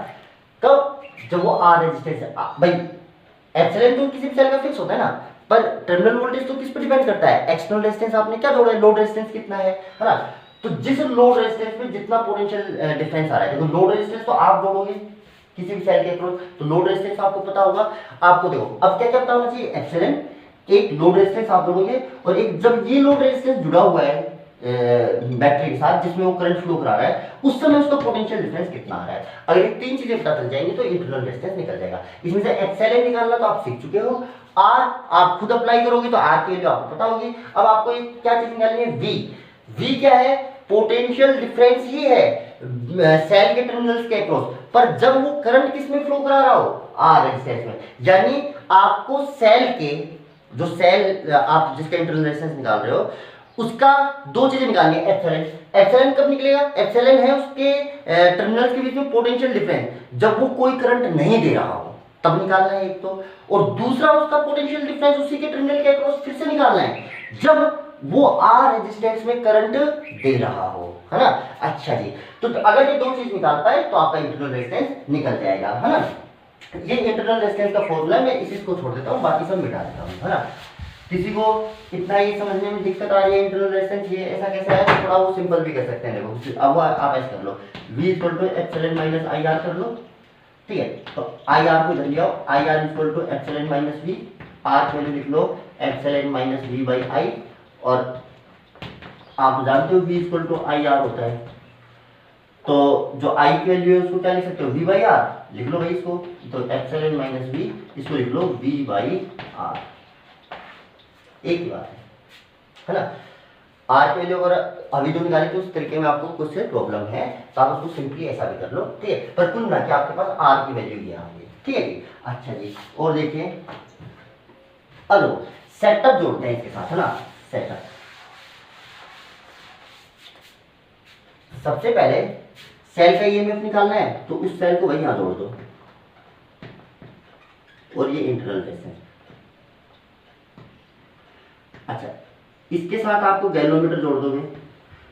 A: कब जब वो R रेजिस्टेंस है भाई, एप्सिलॉन तो किसी भी सेल का फिक्स होता है ना, पर टर्मिनल वोल्टेज तो किस पर डिपेंड करता है, एक्सटर्नल रेजिस्टेंस आपने क्या जोड़ा है, लोड रेजिस्टेंस कितना है ना, तो जिस लोड रेजिस्टेंस में जितना पोटेंशियल डिफरेंस आ रहा है, देखो लोड रेजिस्टेंस तो आप जोड़ोगे किसी भी सेल के अक्रॉस, तो लोड रेजिस्टेंस आपको पता होगा। आपको देखो अब क्या क्या पता होना चाहिए, एप्सिलॉन एक लोड रेजिस्टेंस आप जोड़ोगे और एक जब ये लोड रेजिस्टेंस जुड़ा हुआ है बैटरी के साथ जिसमें वो करंट फ्लो करा रहा है, उस समय उसका पोटेंशियल डिफरेंस कितना आ रहा है। अगर ये तीन चीजें पता चल जाएंगी तो इंटरनल रेजिस्टेंस निकल जाएगा। इसमें से एक्सएलएन निकालना तो आप सीख चुके हो, आर आप खुद अप्लाई करोगे तो आर की वैल्यू आपको पता होगी। अब आपको एक क्या चीज निकालनी है, वी। वी क्या है, पोटेंशियल डिफरेंस ही है सेल के टर्मिनल्स के अक्रॉस, पर जब वो करंट किस में फ्लो करा रहा हो, आर रेजिस्टेंस में। यानी आपको सेल के जो सेल आप जिसका इंटरनल रेजिस्टेंस निकाल रहे हो उसका दो चीजें निकालनी है, एप्सिलॉन। एप्सिलॉन कब निकलेगा, एप्सिलॉन है उसके टर्मिनल्स के बीच में पोटेंशियल डिफरेंस जब वो कोई करंट नहीं दे रहा हो तब निकालना है एक तो, और दूसरा उसका पोटेंशियल डिफरेंस उसी के टर्मिनल के अक्रॉस फिर से निकालना है जब वो आर रेजिस्टेंस में करंट दे रहा हो, है ना। अच्छा जी, तो अगर ये दो चीज निकाल पाए तो आपका इंटरनल रेजिस्टेंस निकल जाएगा, है ना। ये इंटरनल रेजिस्टेंस का फॉर्मूला है, मैं इसी को छोड़ देता हूँ, बाकी सब मिटा देता हूँ, है ना। किसी को इतना ये समझने में दिक्कत आ रही है इंटरनल रेजिस्टेंस ये ऐसा कैसा है, तो थोड़ा वो सिंपल भी कर सकते हैं। देखो अब आप ऐसे कर लो, V equal to epsilon minus I R कर लो, ठीक है। तो आई आर को इधर ले आओ, I R equal to epsilon minus V, R को लिख लो epsilon minus V by I, और आप जानते हो V equal to I R होता है, तो जो I की वैल्यू है उसको क्या लिख सकते हो, V बाई आर लिख लो भाई इसको, तो एप्सिलॉन माइनस वी इसको लिख लो V बाई आर, एक ही बात है ना। आर की वैल्यू अगर अभी जो निकाली तो उस तरीके में आपको कुछ प्रॉब्लम है तो आप उसको सिंपली ऐसा भी कर लो, ठीक है। पर कुल मिला के आपके पास आर की वैल्यू ये आ गई, ठीक है जी। अच्छा जी, और देखिए अब सेटअप जोड़ते हैं इसके साथ, है ना। सेटअप सबसे पहले सेल का ईएमएफ निकालना है तो उस सेल को वही यहां जोड़ दो, और ये इंटरनल रेजिस्टेंस। अच्छा, इसके साथ आपको गैल्वेनोमीटर जोड़ दोगे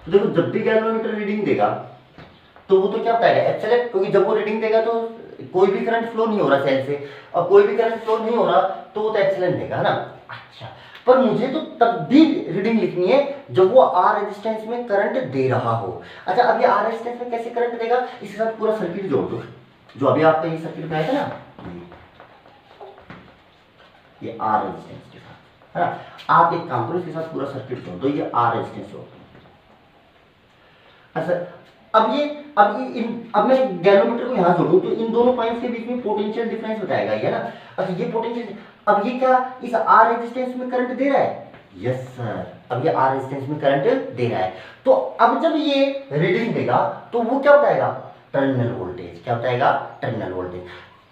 A: तो देखो जब भी गैल्वेनोमीटर रीडिंग देगा तो वो तो क्या बताएगा, एप्सिलॉन, क्योंकि जब वो रीडिंग देगा तो कोई भी करंट फ्लो नहीं हो रहा सेल से, और कोई भी करंट फ्लो नहीं हो रहा तो वो तो एप्सिलॉन देगा, है ना। अच्छा, पर मुझे तो तब भी रीडिंग लिखनी है जब वो आर रेजिस्टेंस में करंट दे रहा हो। अच्छा, अब ये आर रेजिस्टेंस में कैसे करंट देगा, इसके साथ पूरा सर्किट जोड़ दो, जो अभी आपका ये सर्किट में आया था ना, ये आर रेजिस्टेंस के साथ, है ना। आप एक काम करो, इसके साथ पूरा सर्किट जोड़ दो, ये आर रेजिस्टेंस जोड़ दो। अच्छा, अब मैं गैल्वेनोमीटर को यहां जोड़ूं तो इन दोनों पॉइंट्स के बीच में पोटेंशियल डिफरेंस बताएगा, है ना। अच्छा, ये पोटेंशियल, अब ये क्या इस आर रेजिस्टेंस में करंट दे रहा है, यस सर, अब ये आर रेजिस्टेंस में करंट दे रहा है। तो अब जब ये रीडिंग देगा तो वो क्या बताएगा, टर्मिनल वोल्टेज, क्या बताएगा, टर्मिनल वोल्टेज।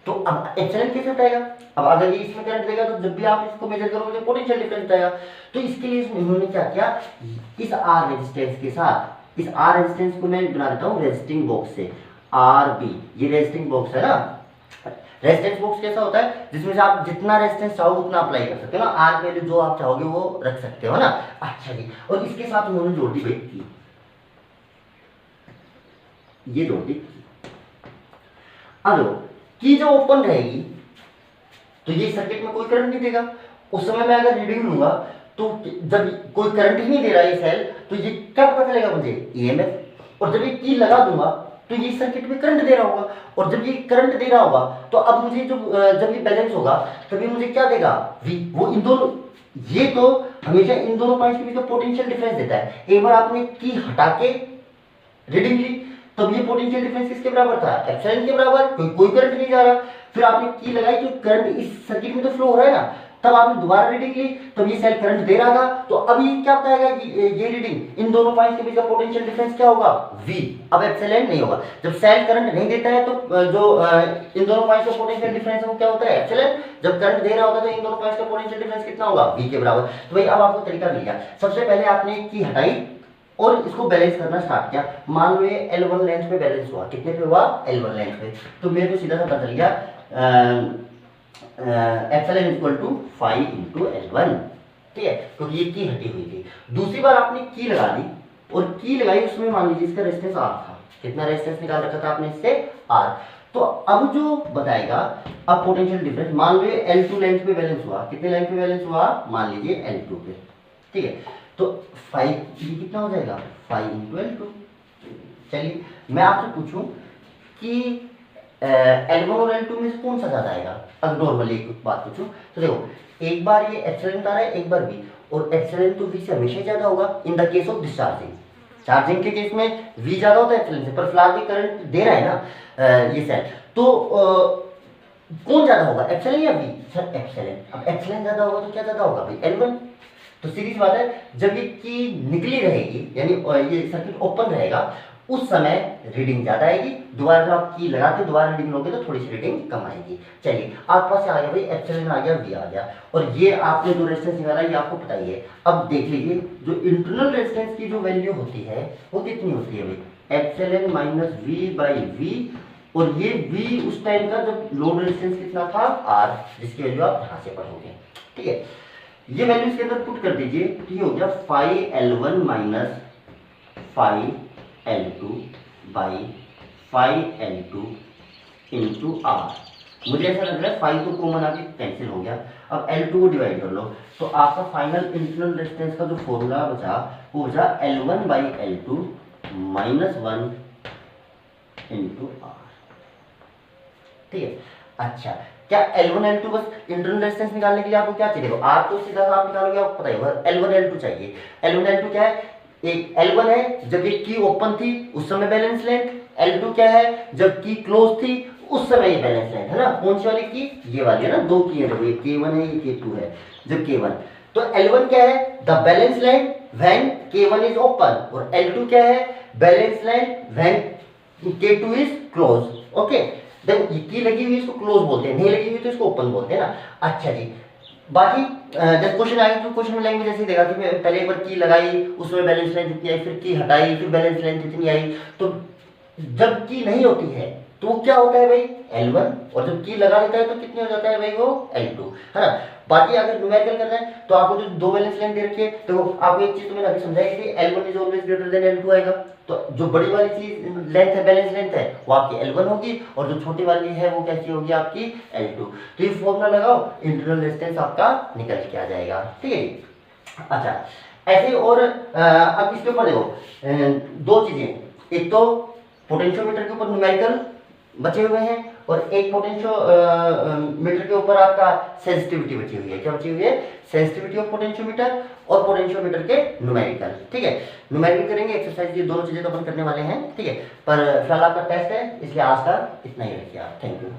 A: तो अब एप्सिलॉन कैसे बताएगा, अब अगर ये इसमें करंट देगा तो जब भी आप इसको मेजर करोगे तो पोटेंशियल डिफरेंस बताएगा। तो इसके लिए इन्होंने क्या किया, इस आर रेजिस्टेंस के साथ, इस आर रेजिस्टेंस को मैं बना देता हूं रेजिस्टिंग बॉक्स से, आर बी, ये रेजिस्टिंग बॉक्स है ना। रेजिस्टेंस बॉक्स कैसा होता है, जिसमें से आप जितना रेजिस्टेंस चाहो उतना अप्लाई कर सकते हो ना, आर वैल्यू जो आप चाहोगे वो रख सकते हो ना। अच्छा जी, और इसके साथ उन्होंने जोड़ दी भाई की, ये जोड़ दी। अब की जो ओपन रहेगी तो ये सर्किट में कोई करंट नहीं देगा, उस समय मैं अगर रीडिंग लूंगा तो जब कोई करंट ही नहीं दे रहा है सेल तो ये क्या पता चलेगा मुझे, ईएमएफ। और जब ये की लगा दूंगा तो ये सर्किट में करंट दे रहा होगा, और जब ये करंट दे रहा होगा तो अब मुझे जब ये बैलेंस होगा तभी मुझे क्या देगा, वी। वो इन दोनों, ये तो हमेशा इन दोनों पॉइंट्स के बीच में पोटेंशियल डिफरेंस देता है। एक बार आपने की हटा के रीडिंग ली तब ये पोटेंशियल डिफरेंस किसके बराबर था, एप्सिलॉन के बराबर, कोई करंट नहीं जा रहा। फिर आपने की लगाई तो करंट इस सर्किट में तो फ्लो हो रहा है ना, तब आपने दोबारा रीडिंग ली तब ये सेल करंट दे रहा था, तो अब ये क्या बताएगा कि ये रीडिंग इन दोनों पॉइंट्स के बीच का पोटेंशियल डिफरेंस क्या होगा, V। अब एप्सिलॉन नहीं होगा, जब सेल करंट नहीं देता है तो जो इन दोनों पॉइंट्स का पोटेंशियल डिफरेंस है वो क्या होता है, एप्सिलॉन। जब करंट दे रहा होता है तो इन दोनों पॉइंट्स का पोटेंशियल डिफरेंस कितना होगा, V के बराबर। तो भाई अब आपको तरीका मिल गया, सबसे पहले आपने की हटाई और इसको बैलेंस करना स्टार्ट किया। मान लो ये L1 लेंथ पे बैलेंस हुआ, कितने पे हुआ, L1 लेंथ पे, तो मेरे को सीधा सा पता चल गया epsilon equal to 5 into L1, ठीक है, क्योंकि ये की हटी हुई थी। दूसरी बार आपने की लगा दी और की लगाई, उसमें मान लीजिए इसका रेजिस्टेंस R था, कितना रेजिस्टेंस निकाल रखा था आपने इससे, R। तो अब जो बताएगा, अब पोटेंशियल डिफरेंस मान लो L2 लेंथ पे बैलेंस हुआ, कितने लेंथ पे बैलेंस हुआ, मान लीजिए L2 पे, ठीक है। तो 5 ये कितना हो जाएगा, 5 इंटू L2। चलिए मैं आपसे पूछूं कि L1 और L2 में से कौन सा ज्यादा आएगा? अब नॉर्मली एक बात पूछूं तो देखो, एक बार ये एप्सिलॉन आ रहा है, एक बार V, और एप्सिलॉन तो V से हमेशा ज्यादा होगा in the case of discharging. Charging के केस में V ज्यादा होता है एप्सिलॉन से, पर फिलहाल भी करंट दे रहा है ना ये सेल, तो कौन ज्यादा होगा, एप्सिलॉन या V? Sir epsilon. अब एप्सिलॉन ज्यादा होगा तो क्या ज्यादा होगा भाई? L1। तो सीरीज बात है, जब ये की निकली रहेगी यानी ये सर्किट ओपन रहेगा उस समय रीडिंग ज्यादा आएगी, दोबारा जब आप की लगा के दोबारा रीडिंग लोगे तो थोड़ी सी रीडिंग कम आएगी। चलिए आपके पास आ गया भाई एप्सिलॉन आ गया, V आ गया, और ये आपने जो रेजिस्टेंस निकाला ये आपको पता ही है। अब देख लीजिए जो इंटरनल रेजिस्टेंस की जो वैल्यू होती है वो कितनी होती है भाई? Epsilon minus V by V, और ये V उस टाइम का जब लोड रेजिस्टेंस कितना था R, जिसकी वैल्यू आप यहाँ से पढ़ोगे। ठीक है, ये वैल्यू इसके अंदर पुट कर दीजिए तो ये हो गया 5L1 minus 5L2 by 5L2 into R। मुझे ऐसा लग रहा है 5 तो कॉमन आके कैंसिल हो गया, अब L2 को डिवाइड कर लो तो आपका फाइनल इंटरनल रेजिस्टेंस का जो फॉर्मूला बचा वो बचा L1 by L2 minus 1 into R। ठीक है, अच्छा क्या L1 L2 बस इंटरनल रेजिस्टेंस निकालने के लिए आपको क्या चाहिए? देखो आप तो सीधा आप निकालोगे, आपको पता ही होगा L1 L2 चाहिए। L1 L2 क्या है? एक L1 है जब ये की ओपन थी उस समय बैलेंस लेंथ, L2 क्या है जब की क्लोज थी उस समय ये बैलेंस लेंथ है ना। कौन सी वाली की? ये वाली है ना, दो की है, देखो ये K1 है ये K2 है। जब K1 तो L1 क्या है? The balance length when K1 is open, और L2 क्या है? Balance length when K2 is close. Okay, देखो ये की लगी हुई इसको क्लोज बोलते हैं, नहीं लगी हुई तो इसको ओपन बोलते हैं ना। अच्छा जी, बाकी जब क्वेश्चन आएगा तो क्वेश्चन में लैंग्वेज ऐसे देगा कि मैं पहले एक बार की लगाई उसमें बैलेंस लेंथ इतनी आई, फिर की हटाई फिर बैलेंस लेंथ इतनी आई। तो जब की नहीं होती है तो क्या होता है भाई? L1, और जब की लगा लेता है तो कितने हो जाता है भाई? वो L2, है ना। बाकी अगर न्यूमेरिकल करना है तो आपको जो दो बैलेंस लेंथ दे रखी है, देखो आपको एक चीज तो मैंने अभी समझाई कि L1 is always greater than L2 आएगा, तो जो बड़ी वाली चीज लेंथ है बैलेंस लेंथ है वो आपकी L1 होगी, और जो छोटी वाली है वो कैसी होगी? आपकी L2। तो ये फॉर्मूला लगाओ, इंटरनल रेजिस्टेंस आपका निकल के आ जाएगा। ठीक है, अच्छा ऐसे और अब इसके ऊपर देखो दो चीजें, एक तो पोटेंशियोमीटर के ऊपर न्यूमेरिकल बचे हुए हैं, और एक पोटेंशियोमीटर के ऊपर आपका सेंसिटिविटी बची हुई है। क्या बची हुई है? सेंसिटिविटी ऑफ पोटेंशियोमीटर और पोटेंशियोमीटर के न्यूमेरिकल। ठीक है, न्यूमेरिकल करेंगे एक्सरसाइज, ये दोनों चीजें तो अपन करने वाले हैं। ठीक है, पर फिलहाल आपका टेस्ट है इसलिए आज का इतना ही रखिए आप। Thank you.